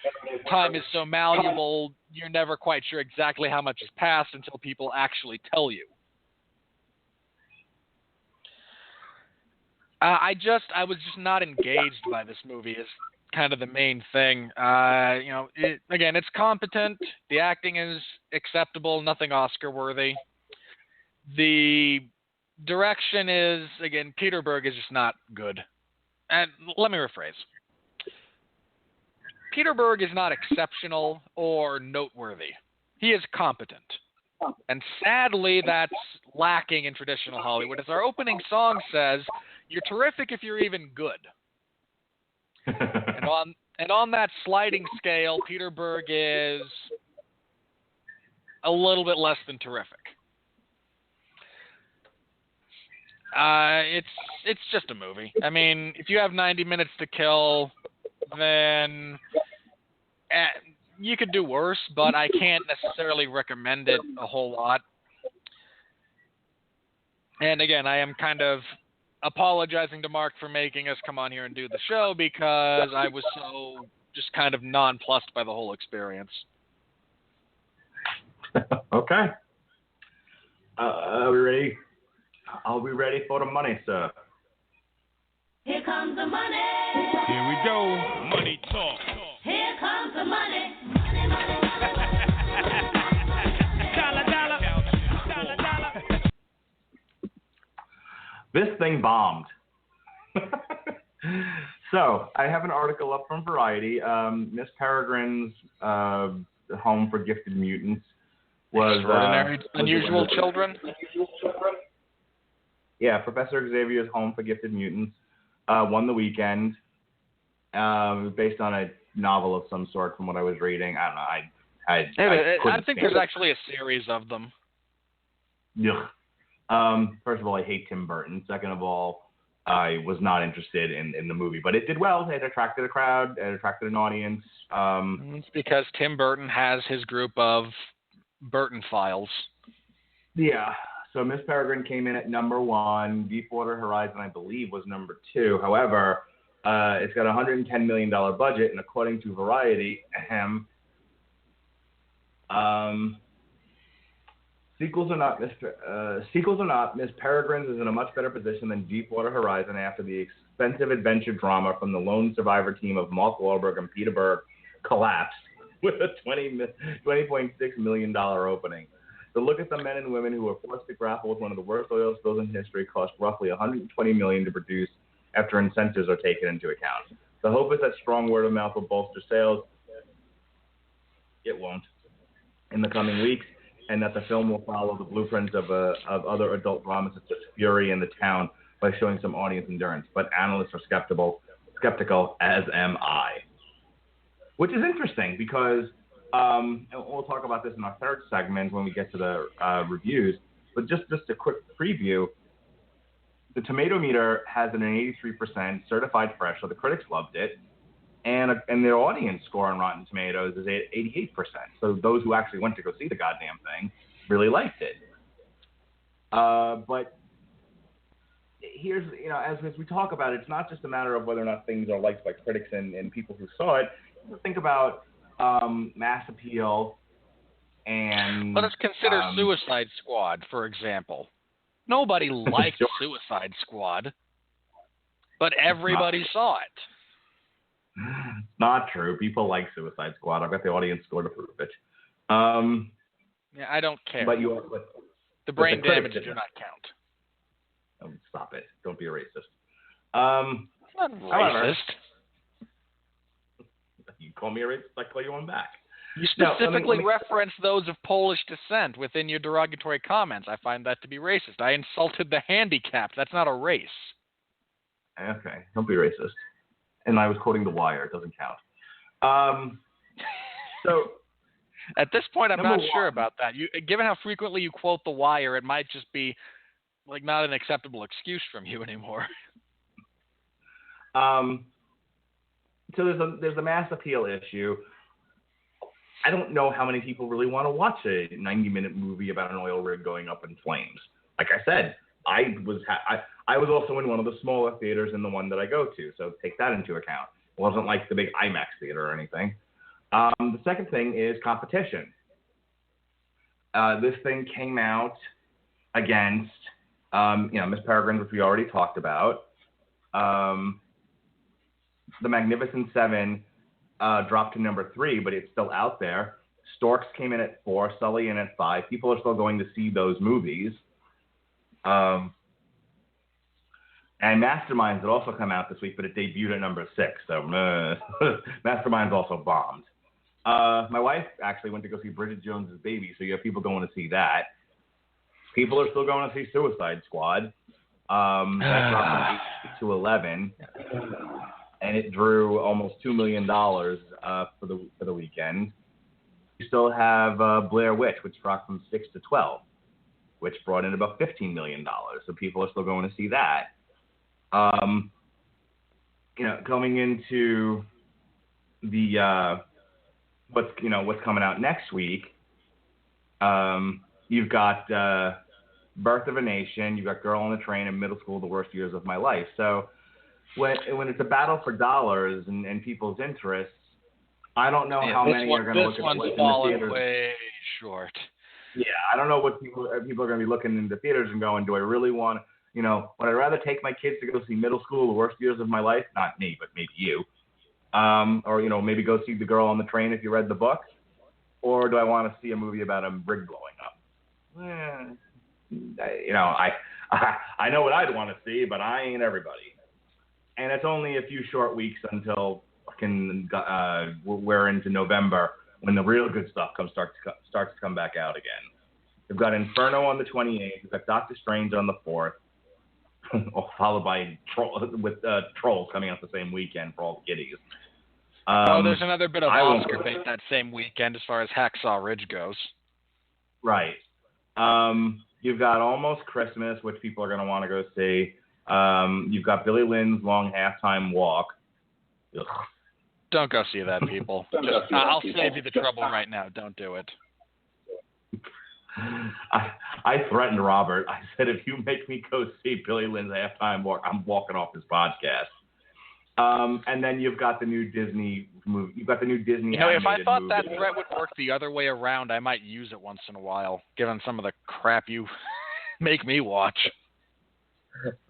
time is so malleable, you're never quite sure exactly how much has passed until people actually tell you. I was just not engaged by this movie is kind of the main thing. Again, it's competent. The acting is acceptable, nothing Oscar worthy. The direction is, again, Peter Berg is just not good. And let me rephrase. Peter Berg is not exceptional or noteworthy. He is competent. And sadly, that's lacking in traditional Hollywood. As our opening song says, you're terrific if you're even good. and on that sliding scale, Peter Berg is a little bit less than terrific. It's just a movie. I mean, if you have 90 minutes to kill, then you could do worse, but I can't necessarily recommend it a whole lot. And again, I am kind of apologizing to Mark for making us come on here and do the show because I was so just kind of nonplussed by the whole experience. Okay. Are we ready? Are we ready for the money, sir? Here comes the money. Here we go. Money talk. Here comes the money. Money, money, money. Dollar, dollar. Dollar, dollar. This thing bombed. So, I have an article up from Variety. Miss Peregrine's Home for Gifted Mutants was... Extraordinary, Unusual Children? Yeah, Professor Xavier's Home for Gifted Mutants won the weekend based on a novel of some sort from what I was reading. I don't know. I think there's actually a series of them. Ugh. First of all, I hate Tim Burton. Second of all, I was not interested in the movie. But it did well. It attracted a crowd. It attracted an audience. It's because Tim Burton has his group of Burton files. Yeah. So Miss Peregrine came in at number 1. Deepwater Horizon, I believe, was number 2. However, it's got a $110 million budget, and according to Variety, sequels or not, Miss Peregrine's is in a much better position than Deepwater Horizon after the expensive adventure drama from the lone survivor team of Mark Wahlberg and Peter Berg collapsed. with a $20.6 million opening. To look at the men and women who were forced to grapple with one of the worst oil spills in history cost roughly $120 million to produce after incentives are taken into account. The hope is that strong word of mouth will bolster sales. It won't in the coming weeks, and that the film will follow the blueprints of other adult dramas such as Fury and The Town by showing some audience endurance. But analysts are skeptical, as am I. Which is interesting because, and we'll talk about this in our third segment when we get to the reviews, but just a quick preview. The tomato meter has an 83% certified fresh, so the critics loved it. And their audience score on Rotten Tomatoes is 88%. So those who actually went to go see the goddamn thing really liked it. But here's, as we talk about it, it's not just a matter of whether or not things are liked by critics and people who saw it. Think about mass appeal and... Let us consider Suicide Squad, for example. Nobody liked Suicide Squad, but everybody saw it. Not true. People like Suicide Squad. I've got the audience score to prove it. Yeah, I don't care. But the brain damage do not count. Oh, stop it. Don't be a racist. It's not racist. You call me a racist, I call you one back. You specifically reference those of Polish descent within your derogatory comments. I find that to be racist. I insulted the handicapped. That's not a race. Okay, don't be racist. And I was quoting The Wire. It doesn't count. So at this point, I'm not sure about that. Given how frequently you quote The Wire, it might just be like not an acceptable excuse from you anymore. So there's a mass appeal issue. I don't know how many people really want to watch a 90-minute movie about an oil rig going up in flames. Like I said, I was also in one of the smaller theaters in the one that I go to, so take that into account. It wasn't like the big IMAX theater or anything. The second thing is competition. This thing came out against, Miss Peregrine, which we already talked about. The Magnificent Seven dropped to number 3, but it's still out there. Storks came in at 4, Sully in at 5. People are still going to see those movies. And Masterminds had also come out this week, but it debuted at number 6. So Masterminds also bombed. My wife actually went to go see Bridget Jones's Baby, so you have people going to see that. People are still going to see Suicide Squad. That dropped from 8 to 11, and it drew almost $2 million for the weekend. You still have Blair Witch, which dropped from 6 to 12, which brought in about $15 million. So people are still going to see that. Going into the what's coming out next week. You've got Birth of a Nation. You've got Girl on the Train and Middle School: The Worst Years of My Life. So when it's a battle for dollars and people's interests, I don't know how many are going to look at what's in the theaters. Way short. Yeah, I don't know what people are going to be looking into theaters and going, do I really want, would I rather take my kids to go see Middle School: The Worst Years of My Life? Not me, but maybe you. Or, maybe go see The Girl on the Train if you read the book. Or do I want to see a movie about a rig blowing up? I know what I'd want to see, but I ain't everybody. And it's only a few short weeks until we're into November when the real good stuff starts to come back out again. We've got Inferno on the 28th. We've got Doctor Strange on the 4th, followed by Trolls coming out the same weekend for all the kiddies. There's another bit of Oscar bait that same weekend as far as Hacksaw Ridge goes. Right. You've got Almost Christmas, which people are going to want to go see. You've got Billy Lynn's Long Halftime Walk. Ugh. Don't go see that, people. I'll save you the trouble right now. Don't do it. I threatened Robert. I said, if you make me go see Billy Lynn's Halftime Walk, I'm walking off this podcast. And then you've got the new Disney movie. You've got the new Disney animated movie. If I thought that threat would work the other way around, I might use it once in a while, given some of the crap you make me watch.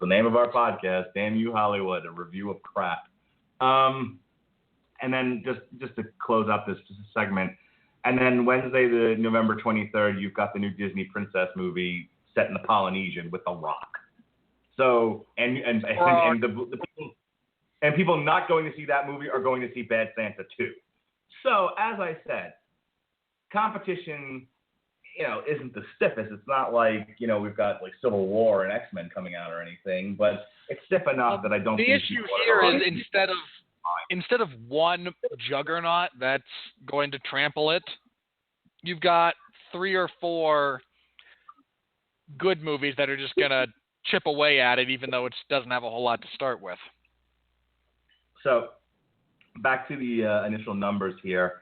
The name of our podcast, Damn You Hollywood, a review of crap. and then just to close out this segment, and then Wednesday, the November 23rd, you've got the new Disney princess movie set in the Polynesian with The Rock. So and people not going to see that movie are going to see Bad Santa too. So as I said, competition, isn't the stiffest. It's not like, we've got like Civil War and X-Men coming out or anything, but it's stiff enough that I don't think the issue here is instead of one juggernaut that's going to trample it, you've got 3 or 4 good movies that are just going to chip away at it, even though it doesn't have a whole lot to start with. So back to the initial numbers here.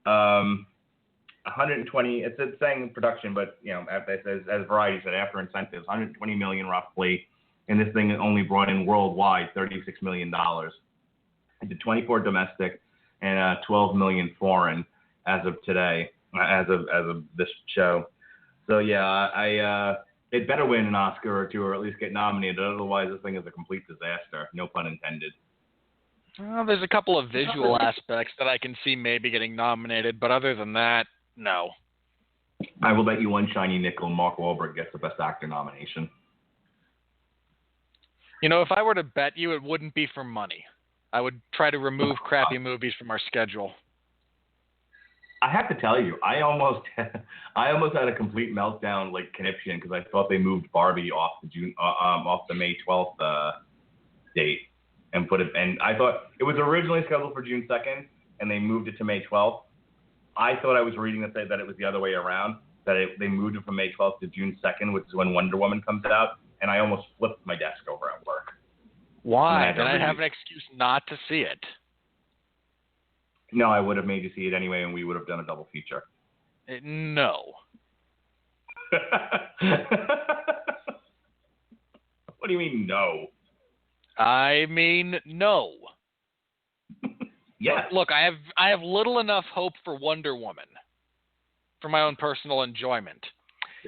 120, it's saying production, but, as Variety said, after incentives, $120 million roughly, and this thing only brought in worldwide $36 million. It did 24 domestic and 12 million foreign as of today, as of this show. So yeah, it better win an Oscar or two, or at least get nominated. Otherwise, this thing is a complete disaster. No pun intended. Well, there's a couple of visual aspects that I can see maybe getting nominated, but other than that, no. I will bet you one shiny nickel Mark Wahlberg gets the Best Actor nomination. If I were to bet you, it wouldn't be for money. I would try to remove crappy movies from our schedule. I have to tell you, I almost had a complete meltdown, like conniption, because I thought they moved Barbie off the May 12th date and put it. And I thought it was originally scheduled for June 2nd, and they moved it to May 12th. I thought I was reading that it was the other way around, that they moved it from May 12th to June 2nd, which is when Wonder Woman comes out, and I almost flipped my desk over at work. Why? Then I'd have an excuse not to see it. No, I would have made you see it anyway, and we would have done a double feature. No. What do you mean, no? I mean, no. Yes. Look, I have little enough hope for Wonder Woman for my own personal enjoyment.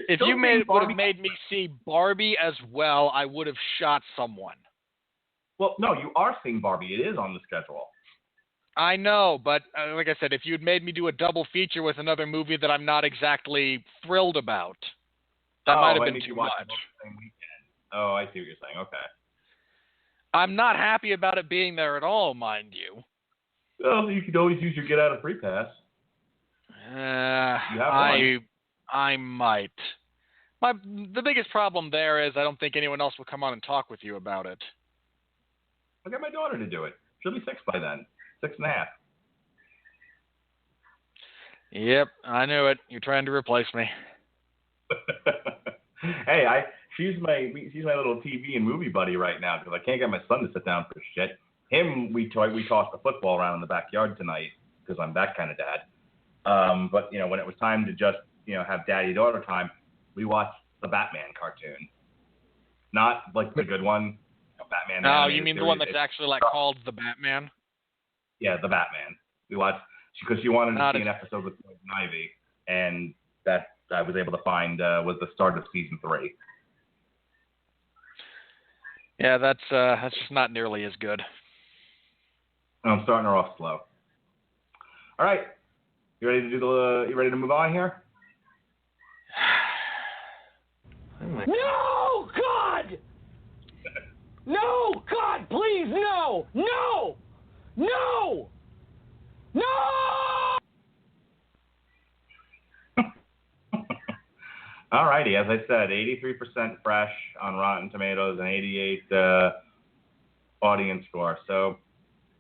If you would have made me see Barbie as well, I would have shot someone. Well, no, you are seeing Barbie. It is on the schedule. I know, but like I said, if you'd made me do a double feature with another movie that I'm not exactly thrilled about, that might have been too much. Oh, I see what you're saying. Okay. I'm not happy about it being there at all, mind you. Well, you could always use your get out of free pass. I might. The biggest problem there is I don't think anyone else will come on and talk with you about it. I'll get my daughter to do it. She'll be 6 by then. 6.5. Yep, I knew it. You're trying to replace me. Hey, she's my little TV and movie buddy right now because I can't get my son to sit down for shit. We tossed the football around in the backyard tonight because I'm that kind of dad. But when it was time to just have daddy-daughter time, we watched the Batman cartoon. Not like the good one, Batman. Oh, you mean the one that's actually called the Batman? Yeah, the Batman. We watched because she wanted to see an episode with Poison Ivy, and that I was able to find was the start of season 3. Yeah, that's just not nearly as good. I'm starting her off slow. All right, you ready to you ready to move on here? No, God! No, God, please, no! No! No! No! All righty, as I said, 83% fresh on Rotten Tomatoes and 88 audience score. So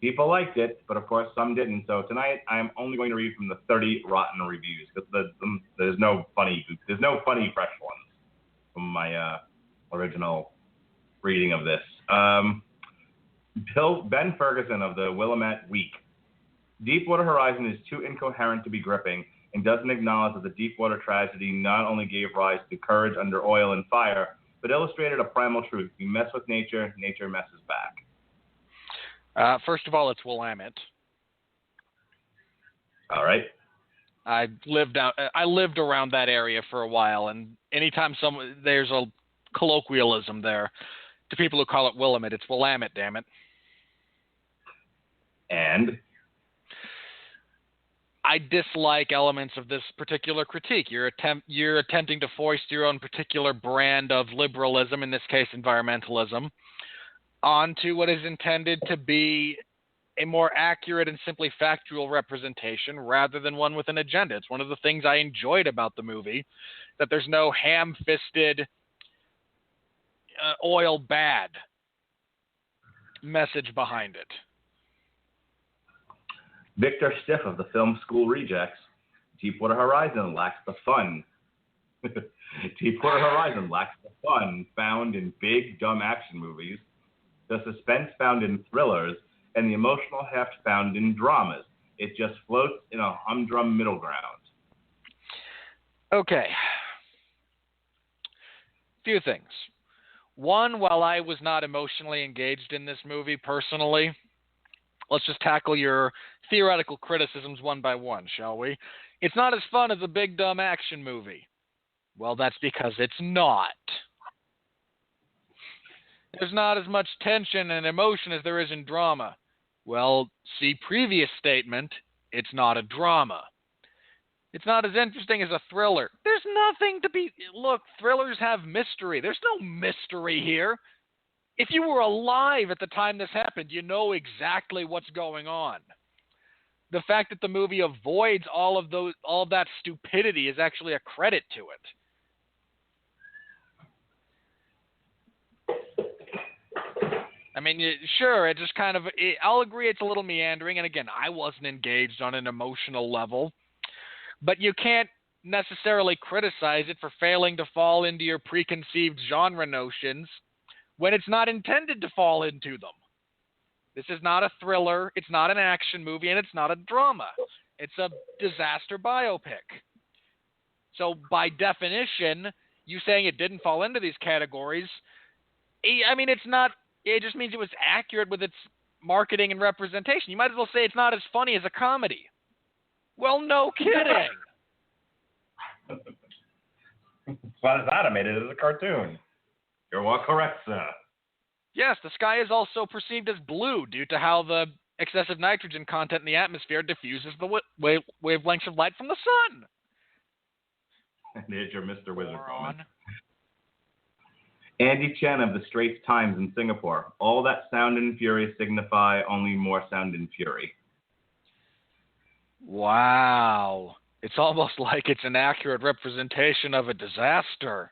people liked it, but of course some didn't. So tonight I'm only going to read from the 30 rotten reviews because there's no funny fresh ones from my original reading of this. Ben Ferguson of the Willamette Week. Deepwater Horizon is too incoherent to be gripping and doesn't acknowledge that the Deepwater tragedy not only gave rise to courage under oil and fire, but illustrated a primal truth. You mess with nature, nature messes back. First of all, it's Willamette. All right. I lived around that area for a while, and anytime there's a colloquialism there to people who call it Willamette, it's Willamette, damn it. And I dislike elements of this particular critique. You're attempting to foist your own particular brand of liberalism, in this case environmentalism, onto what is intended to be a more accurate and simply factual representation rather than one with an agenda. It's one of the things I enjoyed about the movie, that there's no ham-fisted oil bad message behind it. Victor Stiff of the Film School Rejects. Deepwater Horizon lacks the fun. Deepwater Horizon lacks the fun found in big, dumb action movies, the suspense found in thrillers, and the emotional heft found in dramas. It just floats in a humdrum middle ground. Okay. Few things. One, while I was not emotionally engaged in this movie personally, let's just tackle your theoretical criticisms one by one, shall we? It's not as fun as a big, dumb action movie. Well, that's because it's not. There's not as much tension and emotion as there is in drama. Well, see previous statement, it's not a drama. It's not as interesting as a thriller. There's nothing to be... Look, thrillers have mystery. There's no mystery here. If you were alive at the time this happened, you know exactly what's going on. The fact that the movie avoids all of that stupidity is actually a credit to it. I mean, sure, it just kind of... I'll agree it's a little meandering, and again, I wasn't engaged on an emotional level, but you can't necessarily criticize it for failing to fall into your preconceived genre notions when it's not intended to fall into them. This is not a thriller, it's not an action movie, and it's not a drama. It's a disaster biopic. So by definition, you saying it didn't fall into these categories, I mean, it's not... It just means it was accurate with its marketing and representation. You might as well say it's not as funny as a comedy. Well, no kidding. It's not as animated as a cartoon. You're well correct, sir. Yes, the sky is also perceived as blue due to how the excessive nitrogen content in the atmosphere diffuses the wavelengths of light from the sun. And there's your Mr. Wizard moment. Moron. Andy Chen of the Straits Times in Singapore. All that sound and fury signify only more sound and fury. Wow. It's almost like it's an accurate representation of a disaster.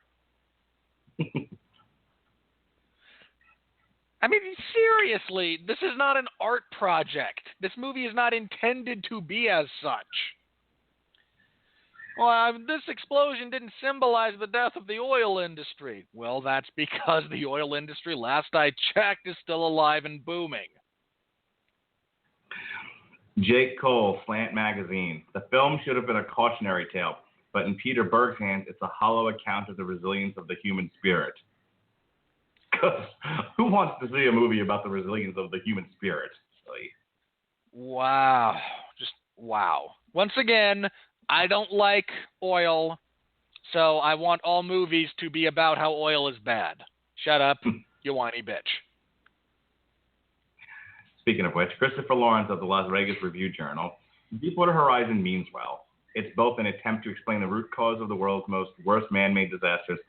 I mean, seriously, this is not an art project. This movie is not intended to be as such. Well, this explosion didn't symbolize the death of the oil industry. Well, that's because the oil industry, last I checked, is still alive and booming. Jake Cole, Slant Magazine. The film should have been a cautionary tale, but in Peter Berg's hands, it's a hollow account of the resilience of the human spirit. Because who wants to see a movie about the resilience of the human spirit? Really? Wow. Just wow. Once again, I don't like oil, so I want all movies to be about how oil is bad. Shut up, you whiny bitch. Speaking of which, Christopher Lawrence of the Las Vegas Review-Journal, Deepwater Horizon means well. It's both an attempt to explain the root cause of the world's worst man-made disasters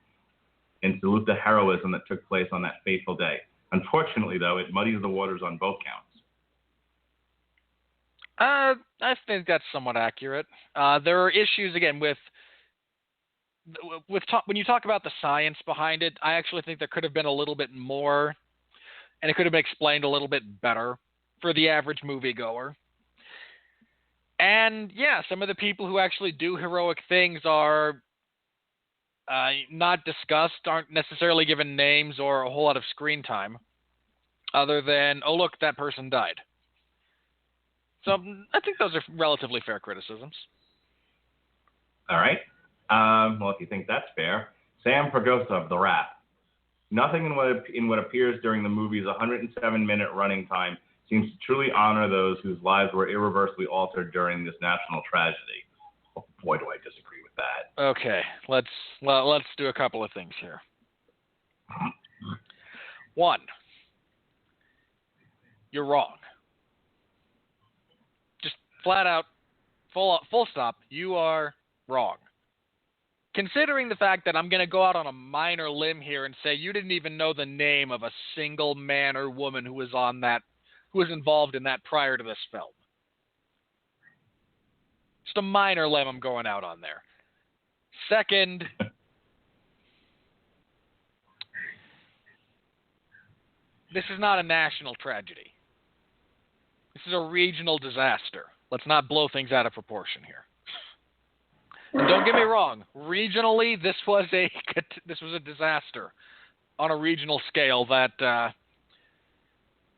and salute the heroism that took place on that fateful day. Unfortunately, though, it muddies the waters on both counts. I think that's somewhat accurate. There are issues, again, when you talk about the science behind it, I actually think there could have been a little bit more, and it could have been explained a little bit better for the average moviegoer. And, yeah, some of the people who actually do heroic things are not discussed, aren't necessarily given names or a whole lot of screen time, other than, oh, look, that person died. So I think those are relatively fair criticisms. All right. Well, if you think that's fair, Sam Fragoso of The Wrap. Nothing in what appears during the movie's 107-minute running time seems to truly honor those whose lives were irreversibly altered during this national tragedy. Oh, boy, do I disagree with that. Okay, let's do a couple of things here. One, you're wrong. Just flat out full stop. You are wrong. Considering the fact that I'm going to go out on a minor limb here and say you didn't even know the name of a single man or woman who was involved in that prior to this film. Just a minor limb I'm going out on there. Second, this is not a national tragedy. This is a regional disaster. Let's not blow things out of proportion here. And don't get me wrong. Regionally, this was a disaster on a regional scale that,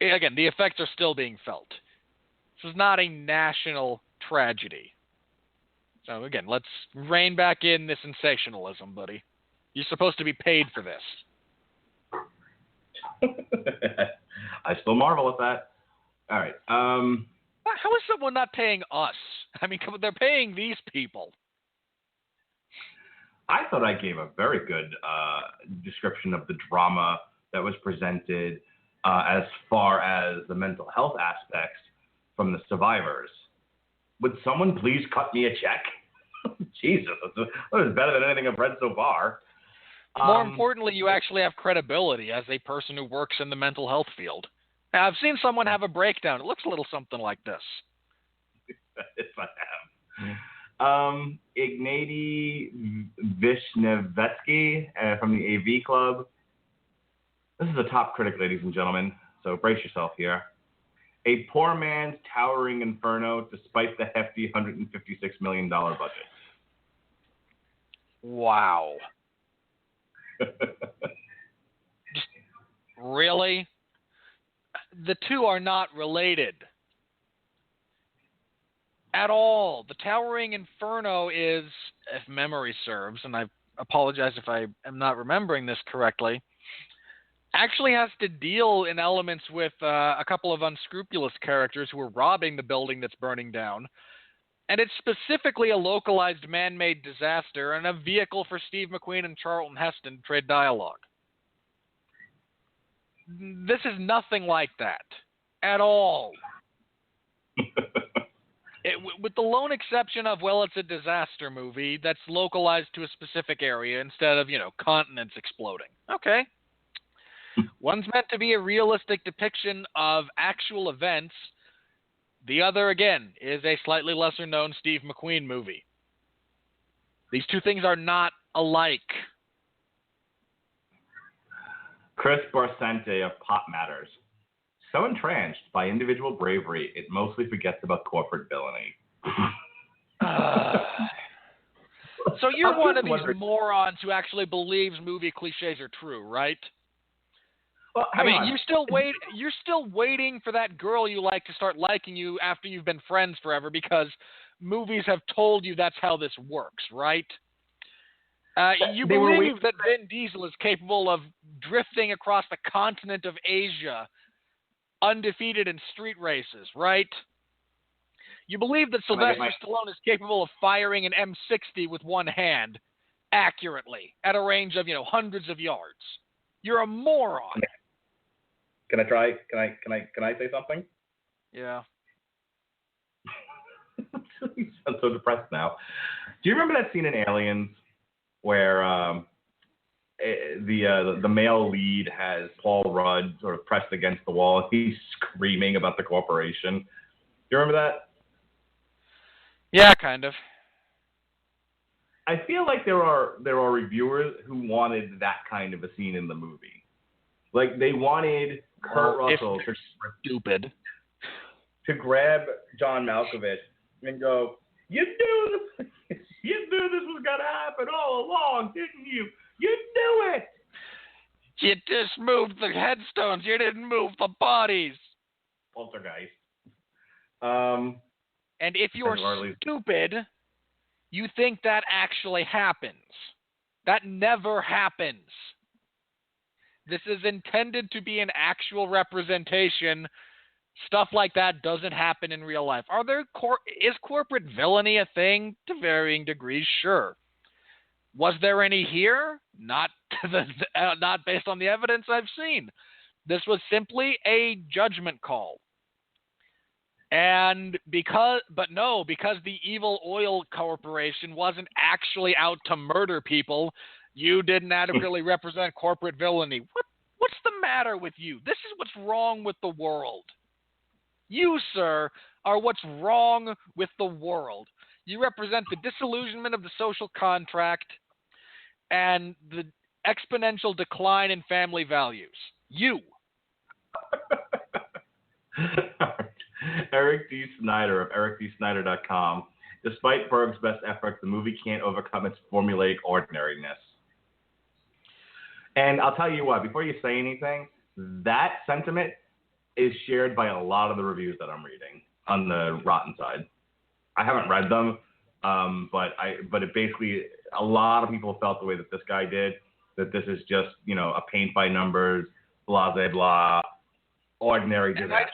again, the effects are still being felt. This is not a national tragedy. So, again, let's rein back in the sensationalism, buddy. You're supposed to be paid for this. I still marvel at that. All right. How is someone not paying us? I mean, they're paying these people. I thought I gave a very good description of the drama that was presented as far as the mental health aspects from the survivors. Would someone please cut me a check? Jesus, that was better than anything I've read so far. More importantly, you actually have credibility as a person who works in the mental health field. Now, I've seen someone have a breakdown. It looks a little something like this. Yes, I have. Ignatiy Vishnevetsky from the AV Club. This is a top critic, ladies and gentlemen, so brace yourself here. A poor man's towering inferno despite the hefty $156 million budget. Wow. Really? The two are not related at all. The Towering Inferno is, if memory serves, and I apologize if I am not remembering this correctly, actually has to deal in elements with a couple of unscrupulous characters who are robbing the building that's burning down. And it's specifically a localized man-made disaster and a vehicle for Steve McQueen and Charlton Heston to trade dialogue. This is nothing like that at all. With the lone exception of, well, it's a disaster movie that's localized to a specific area instead of, continents exploding. Okay. One's meant to be a realistic depiction of actual events. The other, again, is a slightly lesser-known Steve McQueen movie. These two things are not alike. Chris Barcente of Pop Matters. So entranced by individual bravery, it mostly forgets about corporate villainy. So you're one of these morons who actually believes movie cliches are true, right? Well, I mean, you're still waiting for that girl you like to start liking you after you've been friends forever because movies have told you that's how this works, right? You believe that Vin Diesel is capable of drifting across the continent of Asia undefeated in street races, right? You believe that Sylvester Stallone is capable of firing an M60 with one hand accurately at a range of, hundreds of yards. You're a moron. Can I try? Can I say something? Yeah. I'm so depressed now. Do you remember that scene in Aliens where the male lead has Paul Rudd sort of pressed against the wall? He's screaming about the corporation. Do you remember that? Yeah, kind of. I feel like there are reviewers who wanted that kind of a scene in the movie. Like they wanted Kurt Russell to grab John Malkovich and go, "You knew this was gonna happen all along, didn't you? You knew it. You just moved the headstones. You didn't move the bodies." Poltergeist. And if you're stupid, you think that actually happens. That never happens. This is intended to be an actual representation. Stuff like that doesn't happen in real life. Is corporate villainy a thing? To varying degrees, sure. Was there any here? Not based on the evidence I've seen. This was simply a judgment call. And because the evil oil corporation wasn't actually out to murder people, you didn't adequately represent corporate villainy. What's the matter with you? This is what's wrong with the world. You, sir, are what's wrong with the world. You represent the disillusionment of the social contract and the exponential decline in family values. You. Eric D. Snyder of ericdsnyder.com. Despite Berg's best efforts, the movie can't overcome its formulaic ordinariness. And I'll tell you what, before you say anything, that sentiment is shared by a lot of the reviews that I'm reading on the Rotten side. I haven't read them, but it basically, a lot of people felt the way that this guy did, that this is just, a paint by numbers, blah, blah, blah, ordinary disaster.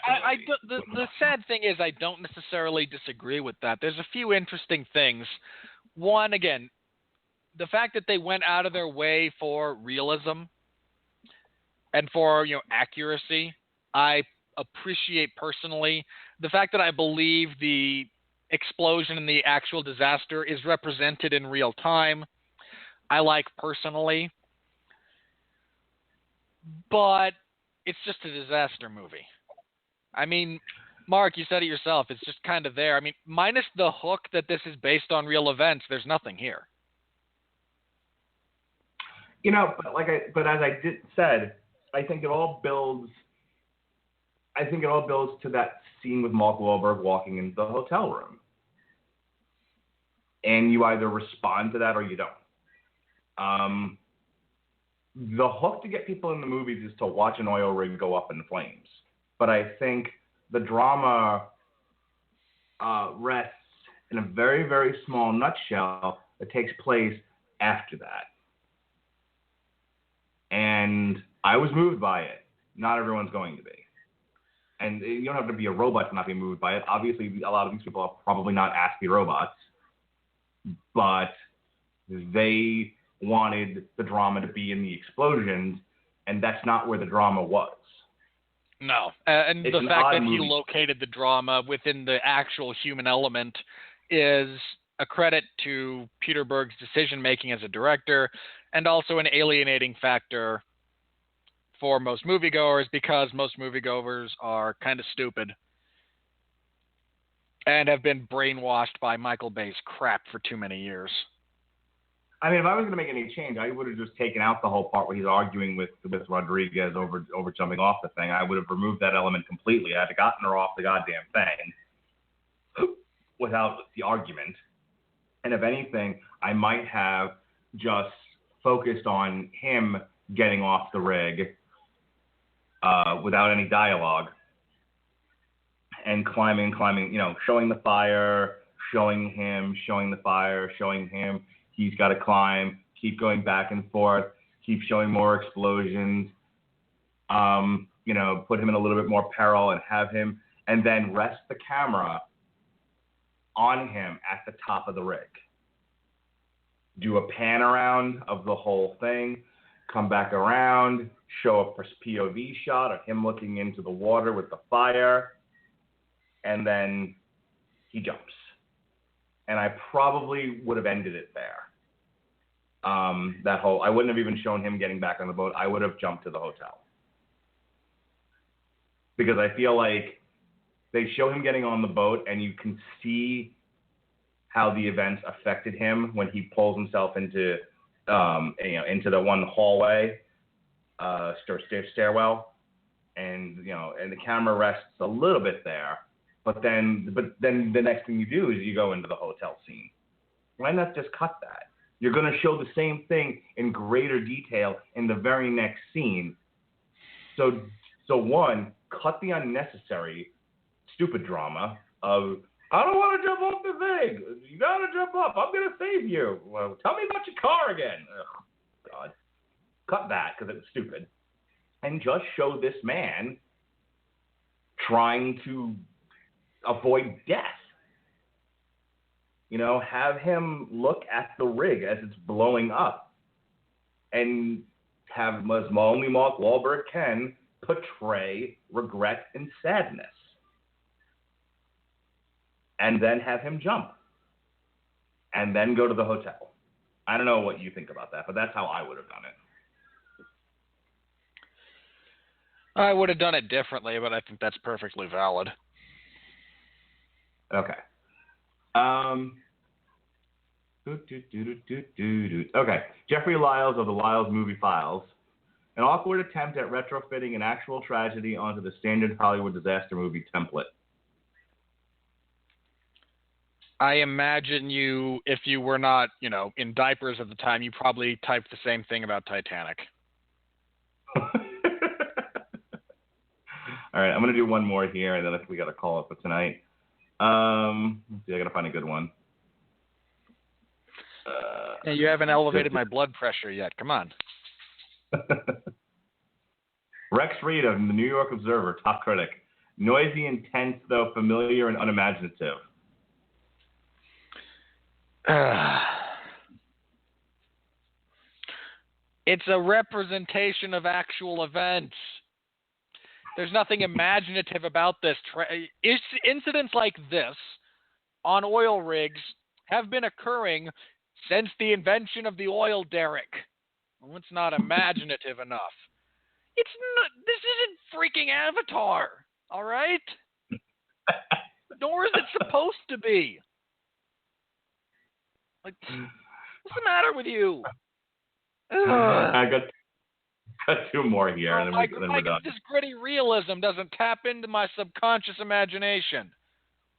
The sad thing is I don't necessarily disagree with that. There's a few interesting things. One, again, the fact that they went out of their way for realism and for, accuracy, I appreciate personally. The fact that I believe the explosion and the actual disaster is represented in real time, I like personally. But it's just a disaster movie. I mean, Mark, you said it yourself. It's just kind of there. I mean, minus the hook that this is based on real events, there's nothing here. But as I said, I think it all builds to that scene with Mark Wahlberg walking into the hotel room. And you either respond to that or you don't. The hook to get people in the movies is to watch an oil rig go up in flames. But I think the drama rests in a very, very small nutshell that takes place after that. And I was moved by it. Not everyone's going to be. And you don't have to be a robot to not be moved by it. Obviously, a lot of these people are probably not Aspie robots. But they wanted the drama to be in the explosions, and that's not where the drama was. No. And the fact that he located the drama within the actual human element is a credit to Peter Berg's decision-making as a director, and also an alienating factor for most moviegoers, because most moviegoers are kind of stupid and have been brainwashed by Michael Bay's crap for too many years. I mean, if I was going to make any change, I would have just taken out the whole part where he's arguing with Rodriguez over jumping off the thing. I would have removed that element completely. I'd have gotten her off the goddamn thing without the argument. And if anything, I might have just focused on him getting off the rig without any dialogue and climbing, showing the fire, showing him, showing the fire, showing him. He's got to climb, keep going back and forth, keep showing more explosions, put him in a little bit more peril and have him, and then rest the camera on him at the top of the rig. Do a pan around of the whole thing, come back around, show a POV shot of him looking into the water with the fire, and then he jumps. And I probably would have ended it there. I wouldn't have even shown him getting back on the boat. I would have jumped to the hotel. Because I feel like they show him getting on the boat and you can see how the events affected him when he pulls himself into the one hallway, stairwell. And the camera rests a little bit there. But then the next thing you do is you go into the hotel scene. Why not just cut that? You're going to show the same thing in greater detail in the very next scene. So one, cut the unnecessary, stupid drama of, I don't want to jump off the thing. You got to jump up. I'm going to save you. Well, tell me about your car again. Ugh, God. Cut that because it was stupid. And just show this man trying to avoid death. Have him look at the rig as it's blowing up and have, as only Mark Wahlberg can, portray regret and sadness. and then have him jump and then go to the hotel. I don't know what you think about that, but that's how I would have done it. I would have done it differently, but I think that's perfectly valid. Okay. Okay. Jeffrey Lyles of the Lyles Movie Files. An awkward attempt at retrofitting an actual tragedy onto the standard Hollywood disaster movie template. I imagine you, if you were not, in diapers at the time, you probably typed the same thing about Titanic. All right, I'm going to do one more here, and then I think we got to call it for tonight. Let's see, I got to find a good one. Yeah, you haven't elevated my blood pressure yet. Come on. Rex Reed of the New York Observer, top critic. Noisy, intense, though familiar and unimaginative. It's a representation of actual events. There's nothing imaginative about this. Incidents like this on oil rigs have been occurring since the invention of the oil derrick. Well, it's not imaginative enough. It's not. This isn't freaking Avatar, all right? Nor is it supposed to be. Like, what's the matter with you? I got two more here, and then we're done. This gritty realism doesn't tap into my subconscious imagination.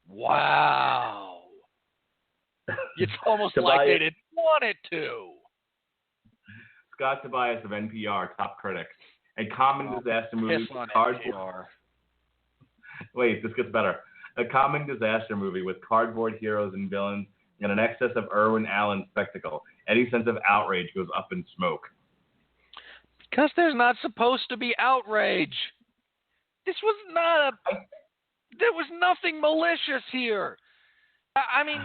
Wow. It's almost like they didn't want it to. Scott Tobias of NPR, top critic. A common disaster movie with cardboard. Wait, this gets better. A common disaster movie with cardboard heroes and villains and an excess of Irwin Allen spectacle. Any sense of outrage goes up in smoke. Because there's not supposed to be outrage. There was nothing malicious here. I mean,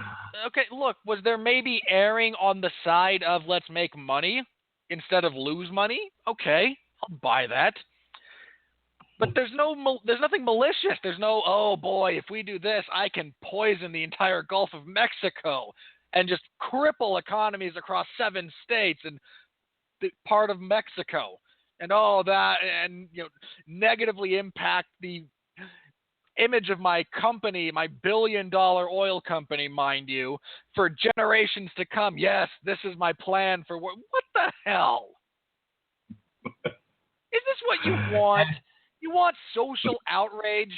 okay, look, was there maybe erring on the side of let's make money instead of lose money? Okay, I'll buy that. But there's nothing malicious. There's no, oh boy, if we do this, I can poison the entire Gulf of Mexico and just cripple economies across 7 states and part of Mexico, and all that, and negatively impact the image of my company, my billion-dollar oil company, mind you, for generations to come. Yes, this is my plan for what the hell? Is this what you want? You want social outrage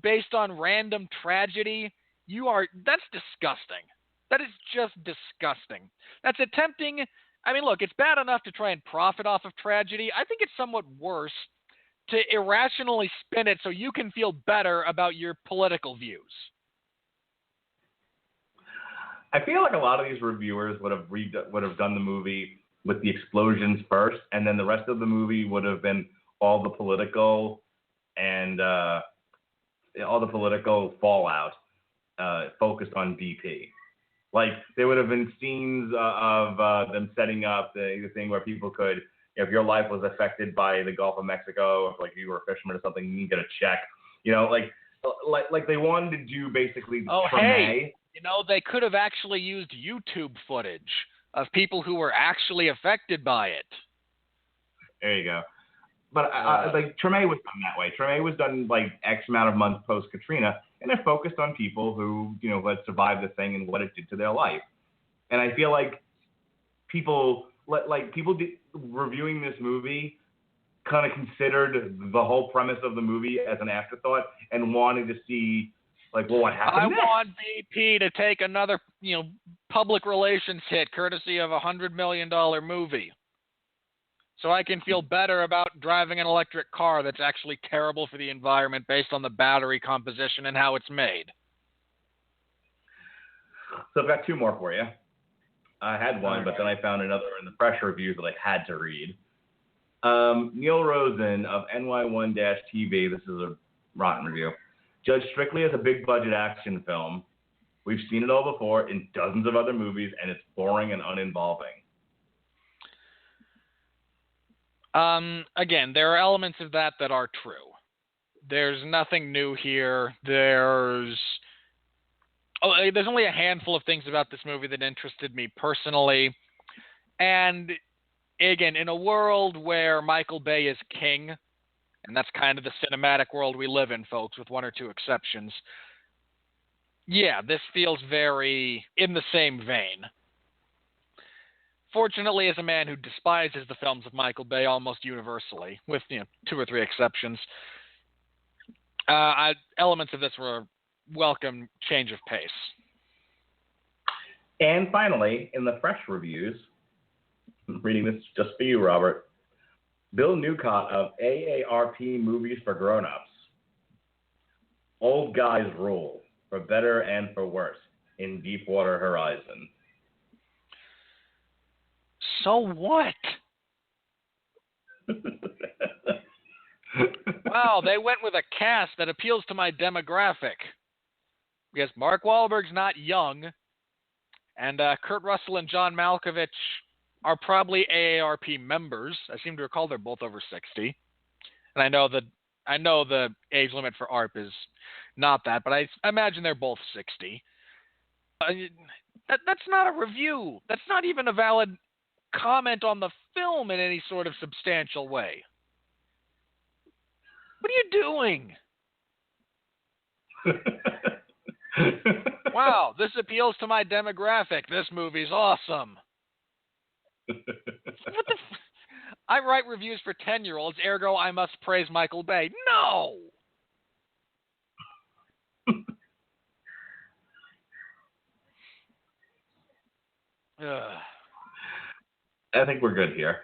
based on random tragedy? That's disgusting. That is just disgusting. That's attempting. I mean, look, it's bad enough to try and profit off of tragedy. I think it's somewhat worse to irrationally spin it so you can feel better about your political views. I feel like a lot of these reviewers would have done the movie with the explosions first, and then the rest of the movie would have been all the political and all the political fallout focused on BP. Like, there would have been scenes of them setting up the thing where people could, if your life was affected by the Gulf of Mexico, if like you were a fisherman or something, you get a check. Like they wanted to do basically. Oh, hey, they could have actually used YouTube footage of people who were actually affected by it. There you go. But like Treme was done that way. Treme was done like X amount of months post Katrina, and it focused on people who had survived the thing and what it did to their life. And I feel like people reviewing this movie kind of considered the whole premise of the movie as an afterthought and wanted to see like, well, what happened next? I want BP to take another public relations hit courtesy of $100 million movie. So I can feel better about driving an electric car that's actually terrible for the environment based on the battery composition and how it's made. So I've got 2 more for you. I had one, but then I found another in the press reviews that I had to read. Neil Rosen of NY1-TV, this is a rotten review, judged strictly as a big-budget action film. We've seen it all before in dozens of other movies, and it's boring and uninvolving. Again, there are elements of that are true. There's nothing new here. There's there's only a handful of things about this movie that interested me personally. And again, in a world where Michael Bay is king, and that's kind of the cinematic world we live in, folks, with one or two exceptions, yeah, this feels very in the same vein. Fortunately, as a man who despises the films of Michael Bay almost universally, with two or three exceptions, elements of this were a welcome change of pace. And finally, in the fresh reviews, I'm reading this just for you, Robert. Bill Newcott of AARP Movies for Grown-Ups. Old guys rule, for better and for worse, in Deepwater Horizon. So what? Wow, they went with a cast that appeals to my demographic. Because Mark Wahlberg's not young, and Kurt Russell and John Malkovich are probably AARP members. I seem to recall they're both over 60. And I know the age limit for ARP is not that, but I imagine they're both 60. That's not a review. That's not even a valid comment on the film in any sort of substantial way. What are you doing? Wow, this appeals to my demographic. This movie's awesome. What the I write reviews for 10-year-olds, ergo I must praise Michael Bay. No! I think we're good here.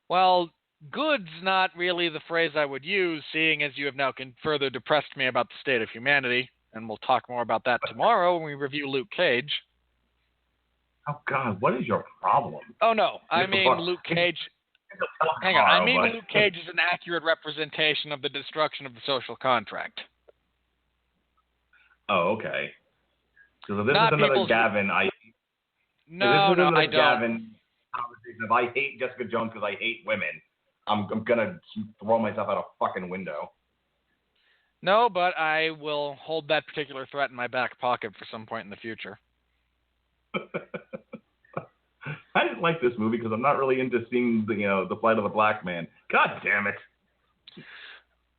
Well, good's not really the phrase I would use, seeing as you have now further depressed me about the state of humanity, and we'll talk more about that tomorrow when we review Luke Cage. Oh, God, what is your problem? Oh, no, I mean Luke Cage... Hang on, I mean Luke Cage is an accurate representation of the destruction of the social contract. Oh, okay. So this Not is another people's... Gavin... No, I don't. Gavin conversation. If I hate Jessica Jones because I hate women, I'm gonna throw myself out a fucking window. No, but I will hold that particular threat in my back pocket for some point in the future. I didn't like this movie because I'm not really into seeing the Flight of the Black Man. God damn it.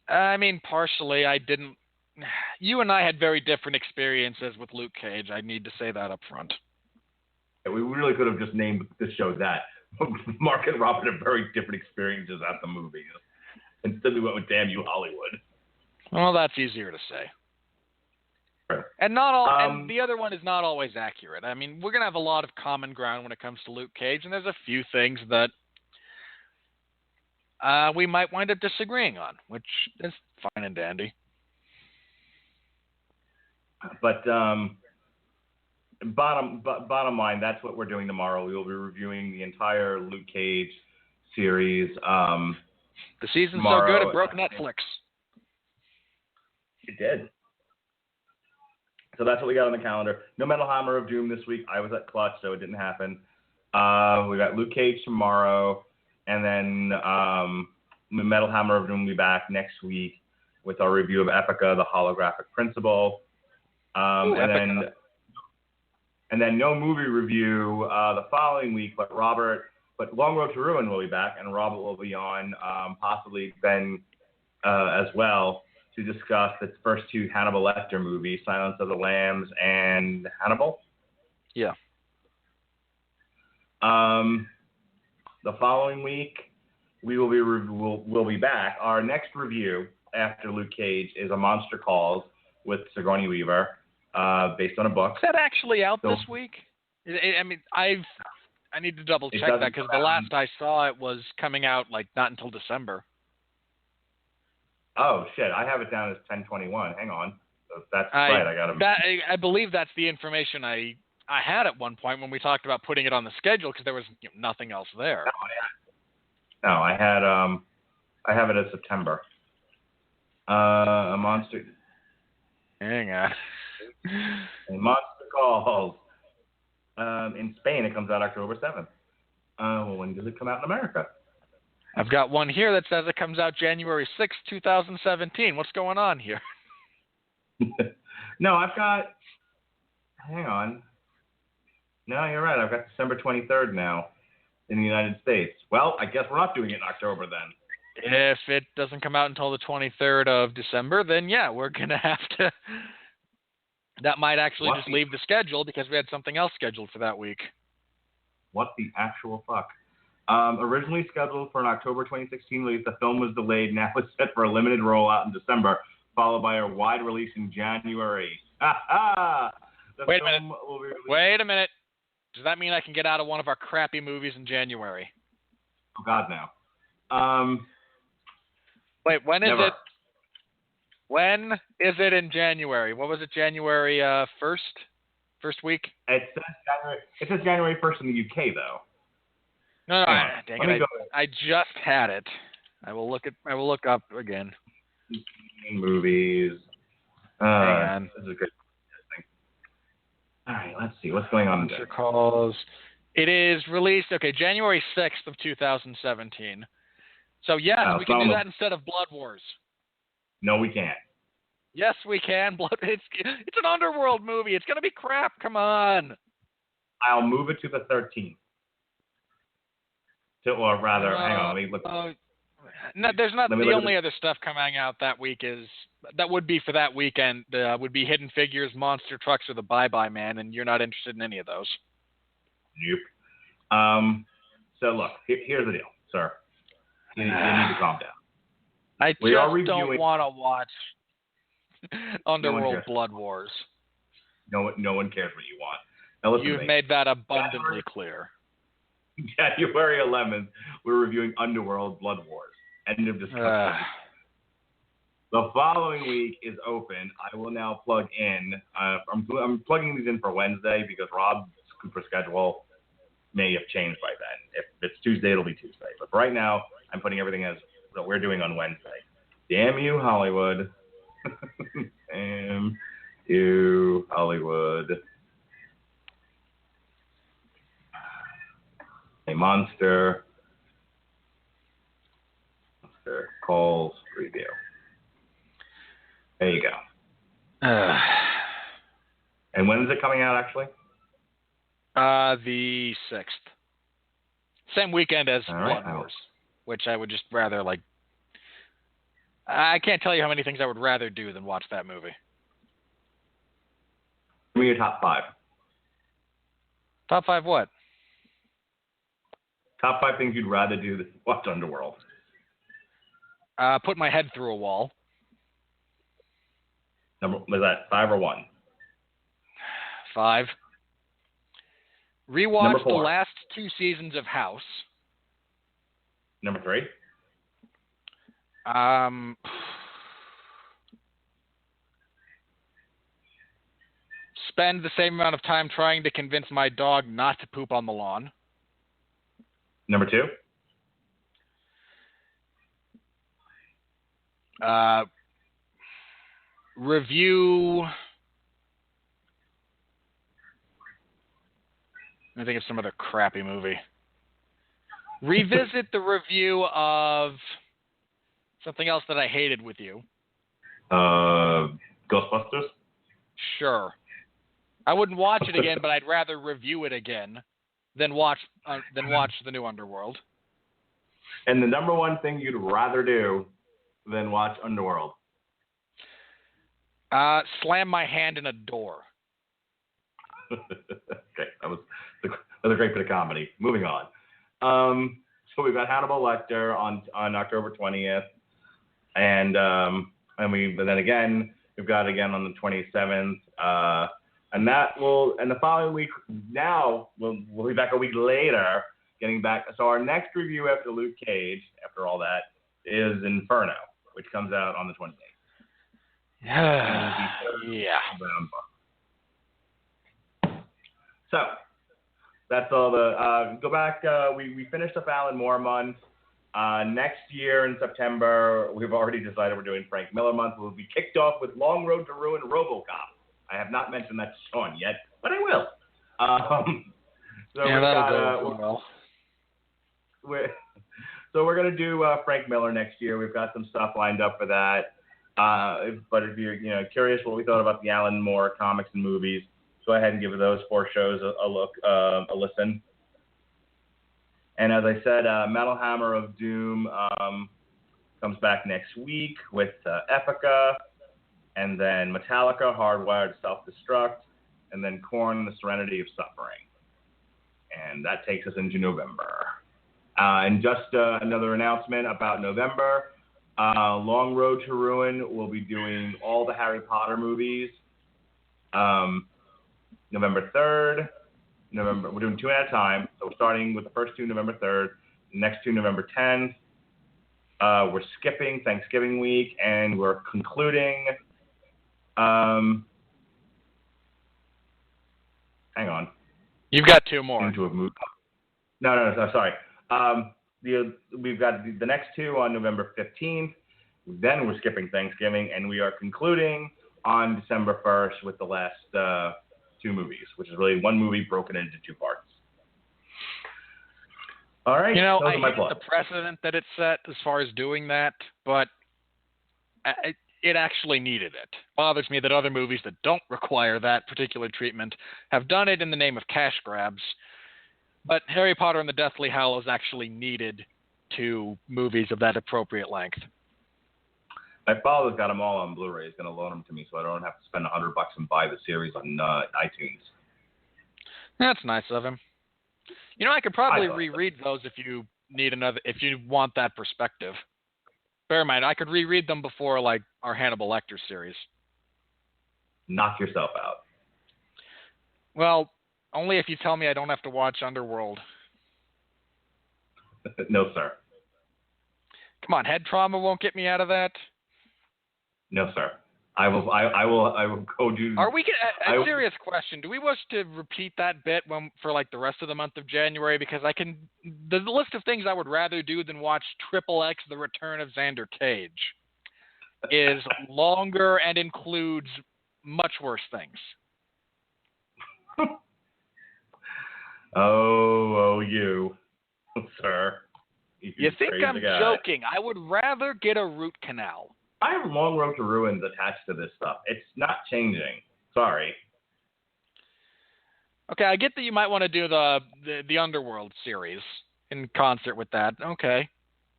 I mean, partially, I didn't. You and I had very different experiences with Luke Cage. I need to say that up front. We really could have just named this show that. Mark and Robert have very different experiences at the movies. Instead, we went with Damn You Hollywood. Well, that's easier to say. Right. And not all. And the other one is not always accurate. I mean, we're gonna have a lot of common ground when it comes to Luke Cage, and there's a few things that we might wind up disagreeing on, which is fine and dandy. But bottom line, that's what we're doing tomorrow. We will be reviewing the entire Luke Cage series. The season's tomorrow, so good it broke Netflix. It did. So that's what we got on the calendar. No Metal Hammer of Doom this week. I was at Clutch, so it didn't happen. We got Luke Cage tomorrow, and then Metal Hammer of Doom will be back next week with our review of Epica, the Holographic Principle. And then no movie review the following week, but Long Road to Ruin will be back, and Robert will be on, possibly Ben as well, to discuss the first two Hannibal Lecter movies, Silence of the Lambs and Hannibal. Yeah. The following week, we'll be back. Our next review after Luke Cage is A Monster Calls with Sigourney Weaver, based on a book. Is that actually out this week? I mean, I need to double check that because the last I saw it was coming out not until December. Oh shit! I have it down as 10/21. Hang on, that's right. I got it. I believe that's the information I had at one point when we talked about putting it on the schedule because there was nothing else there. No, I have it as September. A Monster. Hang on. A Monster Calls. In Spain, it comes out October 7th. When does it come out in America? I've got one here that says it comes out January 6th, 2017. What's going on here? No, I've got. Hang on. No, you're right. I've got December 23rd now in the United States. Well, I guess we're not doing it in October then. If it doesn't come out until the 23rd of December, then yeah, we're going to have to. That might actually just leave the schedule because we had something else scheduled for that week. What the actual fuck? Originally scheduled for an October 2016 release, the film was delayed. Now it's set for a limited rollout in December, followed by a wide release in January. Wait a minute. Does that mean I can get out of one of our crappy movies in January? Oh, God, no. Wait, when is never. it? When is it in January? What was it, January 1st? First week? It says January 1st in the UK, though. No, I just had it. I will look up again. Movies. Hang on. This is a good thing. All right, let's see what's going on. Calls. It is released. Okay, January 6th of 2017. So yes, we can do that instead of Blood Wars. No, we can't. Yes, we can. It's an underworld movie. It's gonna be crap. Come on. I'll move it to the 13th. Or rather, hang on. Let me look. No, there's not. The only other stuff coming out that week that would be for that weekend would be Hidden Figures, Monster Trucks, or The Bye Bye Man, and you're not interested in any of those. Nope. So look, here's the deal, sir. You need to calm down. I just don't want to watch Underworld Blood Wars. No one cares what you want. Now listen, you've made that abundantly clear. January 11th, we're reviewing Underworld Blood Wars. End of discussion. The following week is open. I will now plug in. I'm plugging these in for Wednesday because Rob's Cooper schedule may have changed by then. If it's Tuesday, it'll be Tuesday. But right now, I'm putting everything as that we're doing on Wednesday. Damn you, Hollywood. Damn you, Hollywood. A monster calls review. There you go. And when is it coming out, actually? The 6th. Same weekend as Blood Wars, which I would just rather like. I can't tell you how many things I would rather do than watch that movie. Give me your top 5. Top 5 what? Top 5 things you'd rather do than watch Underworld. Put my head through a wall. Was that 5 or 1? 5. Rewatch the last 2 seasons of House. Number 3. Spend the same amount of time trying to convince my dog not to poop on the lawn. Number 2. Review. I think it's some other crappy movie. Revisit the review of something else that I hated with you. Ghostbusters? Sure. I wouldn't watch it again, but I'd rather review it again than watch the new Underworld. And the number one thing you'd rather do than watch Underworld? Slam my hand in a door. Okay, that was a great bit of comedy. Moving on. So we've got Hannibal Lecter on October 20th, and then again we've got again on the 27th, and the following week now we'll be back a week later, getting back. So our next review after Luke Cage, after all that, is Inferno, which comes out on the 28th. Yeah. So that's all the go back. We finished up Alan Moore month. Next year in September, we've already decided we're doing Frank Miller month. We'll be kicked off with Long Road to Ruin, RoboCop. I have not mentioned that to Sean yet, but I will. So we're gonna do Frank Miller next year. We've got some stuff lined up for that. But if you're curious what we thought about the Alan Moore comics and movies, go ahead and give those 4 shows a look, a listen. And as I said, Metal Hammer of Doom comes back next week with Epica, and then Metallica, Hardwired to Self-Destruct, and then Korn, The Serenity of Suffering. And that takes us into November. And just another announcement about November. Long Road to Ruin will be doing all the Harry Potter movies. November 3rd. We're doing 2 at a time. So we're starting with the first 2 November 3rd, the next 2 November 10th. We're skipping Thanksgiving week, and we're concluding. Hang on. You've got 2 more. Into a movie. No, sorry. We've got the next 2 on November 15th. Then we're skipping Thanksgiving, and we are concluding on December 1st with the last 2 movies, which is really 1 movie broken into 2 parts. All right. I hate the precedent that it set as far as doing that, but it actually needed it. It bothers me that other movies that don't require that particular treatment have done it in the name of cash grabs. But Harry Potter and the Deathly Hallows actually needed 2 movies of that appropriate length. My father's got them all on Blu-ray. He's going to loan them to me so I don't have to spend $100 and buy the series on iTunes. That's nice of him. I could probably reread those if you want that perspective. Bear in mind, I could reread them before, like, our Hannibal Lecter series. Knock yourself out. Well, only if you tell me I don't have to watch Underworld. No, sir. Come on, head trauma won't get me out of that? No, sir. I will go do... Are we a serious question? Do we wish to repeat that bit for like the rest of the month of January? Because the list of things I would rather do than watch XXX: The Return of Xander Cage is longer and includes much worse things. you, sir. You think I'm joking? I would rather get a root canal. I have Long Road to Ruins attached to this stuff. It's not changing. Sorry. Okay, I get that you might want to do the Underworld series in concert with that. Okay.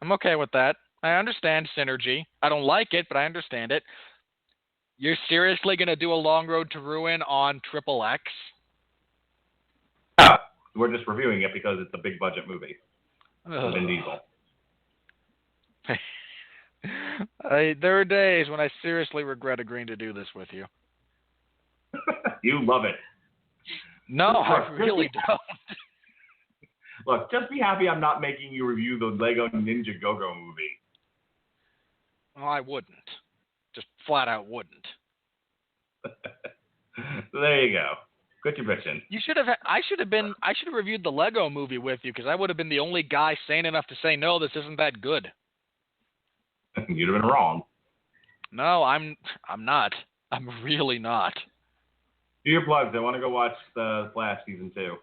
I'm okay with that. I understand synergy. I don't like it, but I understand it. You're seriously going to do a Long Road to Ruin on XXX? Yeah, we're just reviewing it because it's a big budget movie. Vin Diesel. There are days when I seriously regret agreeing to do this with you. You love it. No, I really don't. Look, just be happy I'm not making you review the Lego Ninja Go-Go movie. Well, I wouldn't. Just flat out wouldn't. So there you go. Good bitching. I should have reviewed the Lego movie with you because I would have been the only guy sane enough to say, no, this isn't that good. You'd have been wrong. No, I'm not. I'm really not. Do your plugs. I want to go watch the Flash season 2.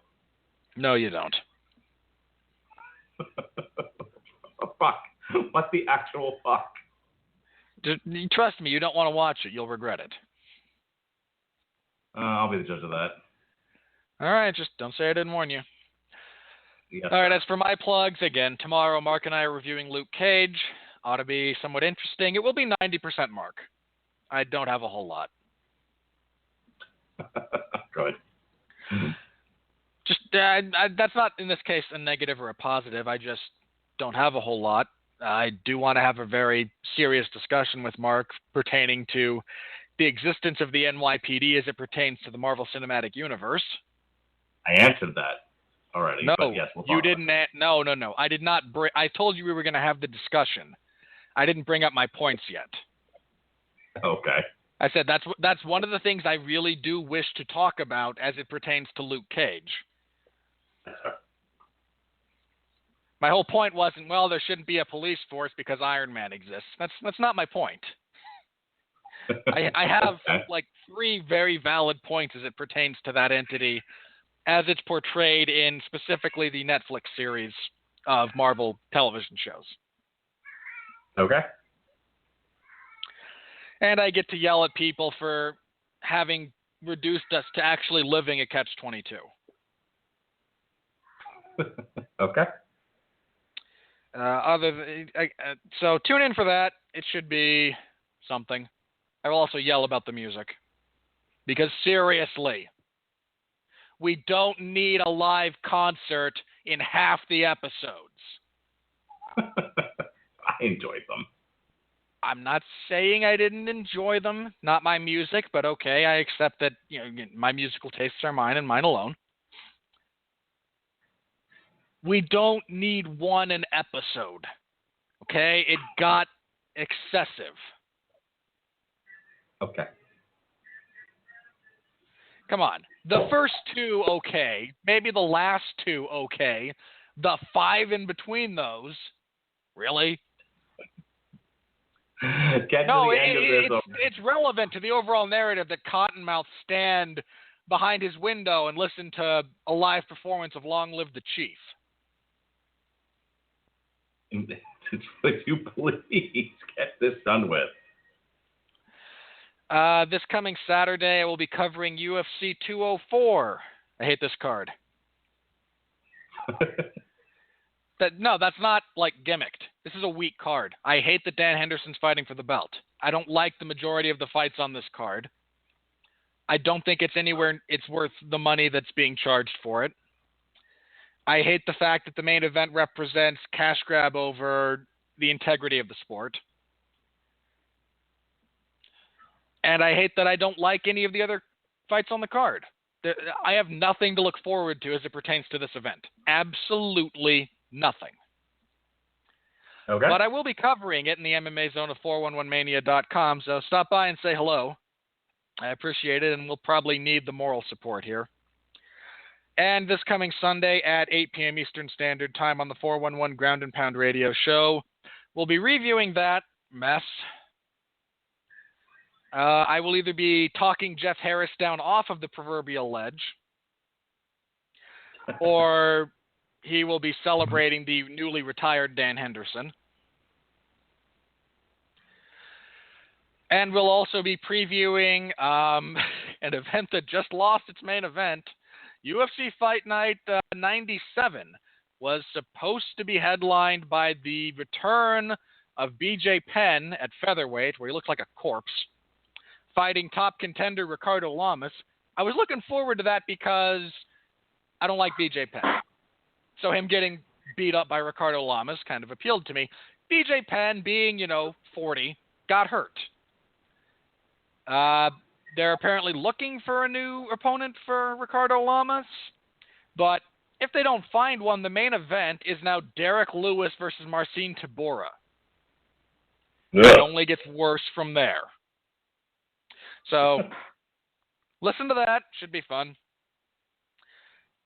No, you don't. Fuck. What's the actual fuck? Just, trust me, you don't want to watch it. You'll regret it. I'll be the judge of that. All right, just don't say I didn't warn you. Yes, all right, as for my plugs, again, tomorrow Mark and I are reviewing Luke Cage. Ought to be somewhat interesting. It will be 90% Mark. I don't have a whole lot. Good. Just that's not, in this case, a negative or a positive. I just don't have a whole lot. I do want to have a very serious discussion with Mark pertaining to the existence of the NYPD as it pertains to the Marvel Cinematic Universe. I answered that already. No, but yes, you didn't. No. I did not. I told you we were going to have the discussion. I didn't bring up my points yet. Okay. I said that's one of the things I really do wish to talk about as it pertains to Luke Cage. Yes, sir. My whole point wasn't, well, there shouldn't be a police force because Iron Man exists. That's not my point. I have like 3 very valid points as it pertains to that entity as it's portrayed in specifically the Netflix series of Marvel television shows. Okay. And I get to yell at people for having reduced us to actually living a catch-22. Okay. So tune in for that. It should be something. I will also yell about the music. Because seriously, we don't need a live concert in half the episodes. I enjoyed them. I'm not saying I didn't enjoy them. Not my music, but okay, I accept that my musical tastes are mine and mine alone. We don't need one an episode. Okay? It got excessive. Okay. Come on. The first two, okay. Maybe the last two, okay. The 5 in between those, really? Get to the end of this. It's relevant to the overall narrative that Cottonmouth stand behind his window and listen to a live performance of Long Live the Chief. Would you please get this done with? This coming Saturday, I will be covering UFC 204. I hate this card. That's not, gimmicked. This is a weak card. I hate that Dan Henderson's fighting for the belt. I don't like the majority of the fights on this card. I don't think it's worth the money that's being charged for it. I hate the fact that the main event represents cash grab over the integrity of the sport. And I hate that I don't like any of the other fights on the card. I have nothing to look forward to as it pertains to this event. Absolutely nothing. Okay. But I will be covering it in the MMA zone of 411mania.com, so stop by and say hello. I appreciate it, and we'll probably need the moral support here. And this coming Sunday at 8 p.m. Eastern Standard Time on the 411 Ground and Pound Radio Show, we'll be reviewing that mess. I will either be talking Jeff Harris down off of the proverbial ledge, or he will be celebrating the newly retired Dan Henderson. And we'll also be previewing an event that just lost its main event. UFC Fight Night 97 was supposed to be headlined by the return of BJ Penn at featherweight, where he looks like a corpse, fighting top contender Ricardo Lamas. I was looking forward to that because I don't like BJ Penn. So him getting beat up by Ricardo Lamas kind of appealed to me. BJ Penn, being, 40, got hurt. They're apparently looking for a new opponent for Ricardo Lamas. But if they don't find one, the main event is now Derek Lewis versus Marcin Tybura. It only gets worse from there. So, listen to that. Should be fun.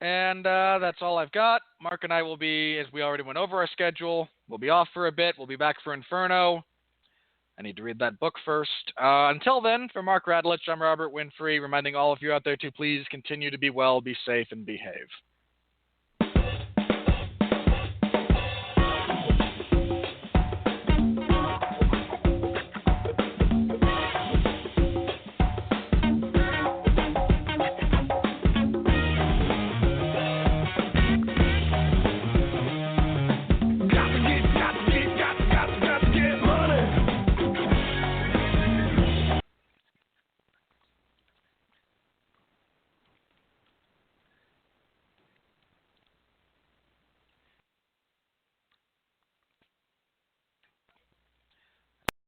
And that's all I've got. Mark and I will be, as we already went over our schedule, we'll be off for a bit. We'll be back for Inferno. I need to read that book first. Until then, for Mark Radulich, I'm Robert Winfree, reminding all of you out there to please continue to be well, be safe, and behave.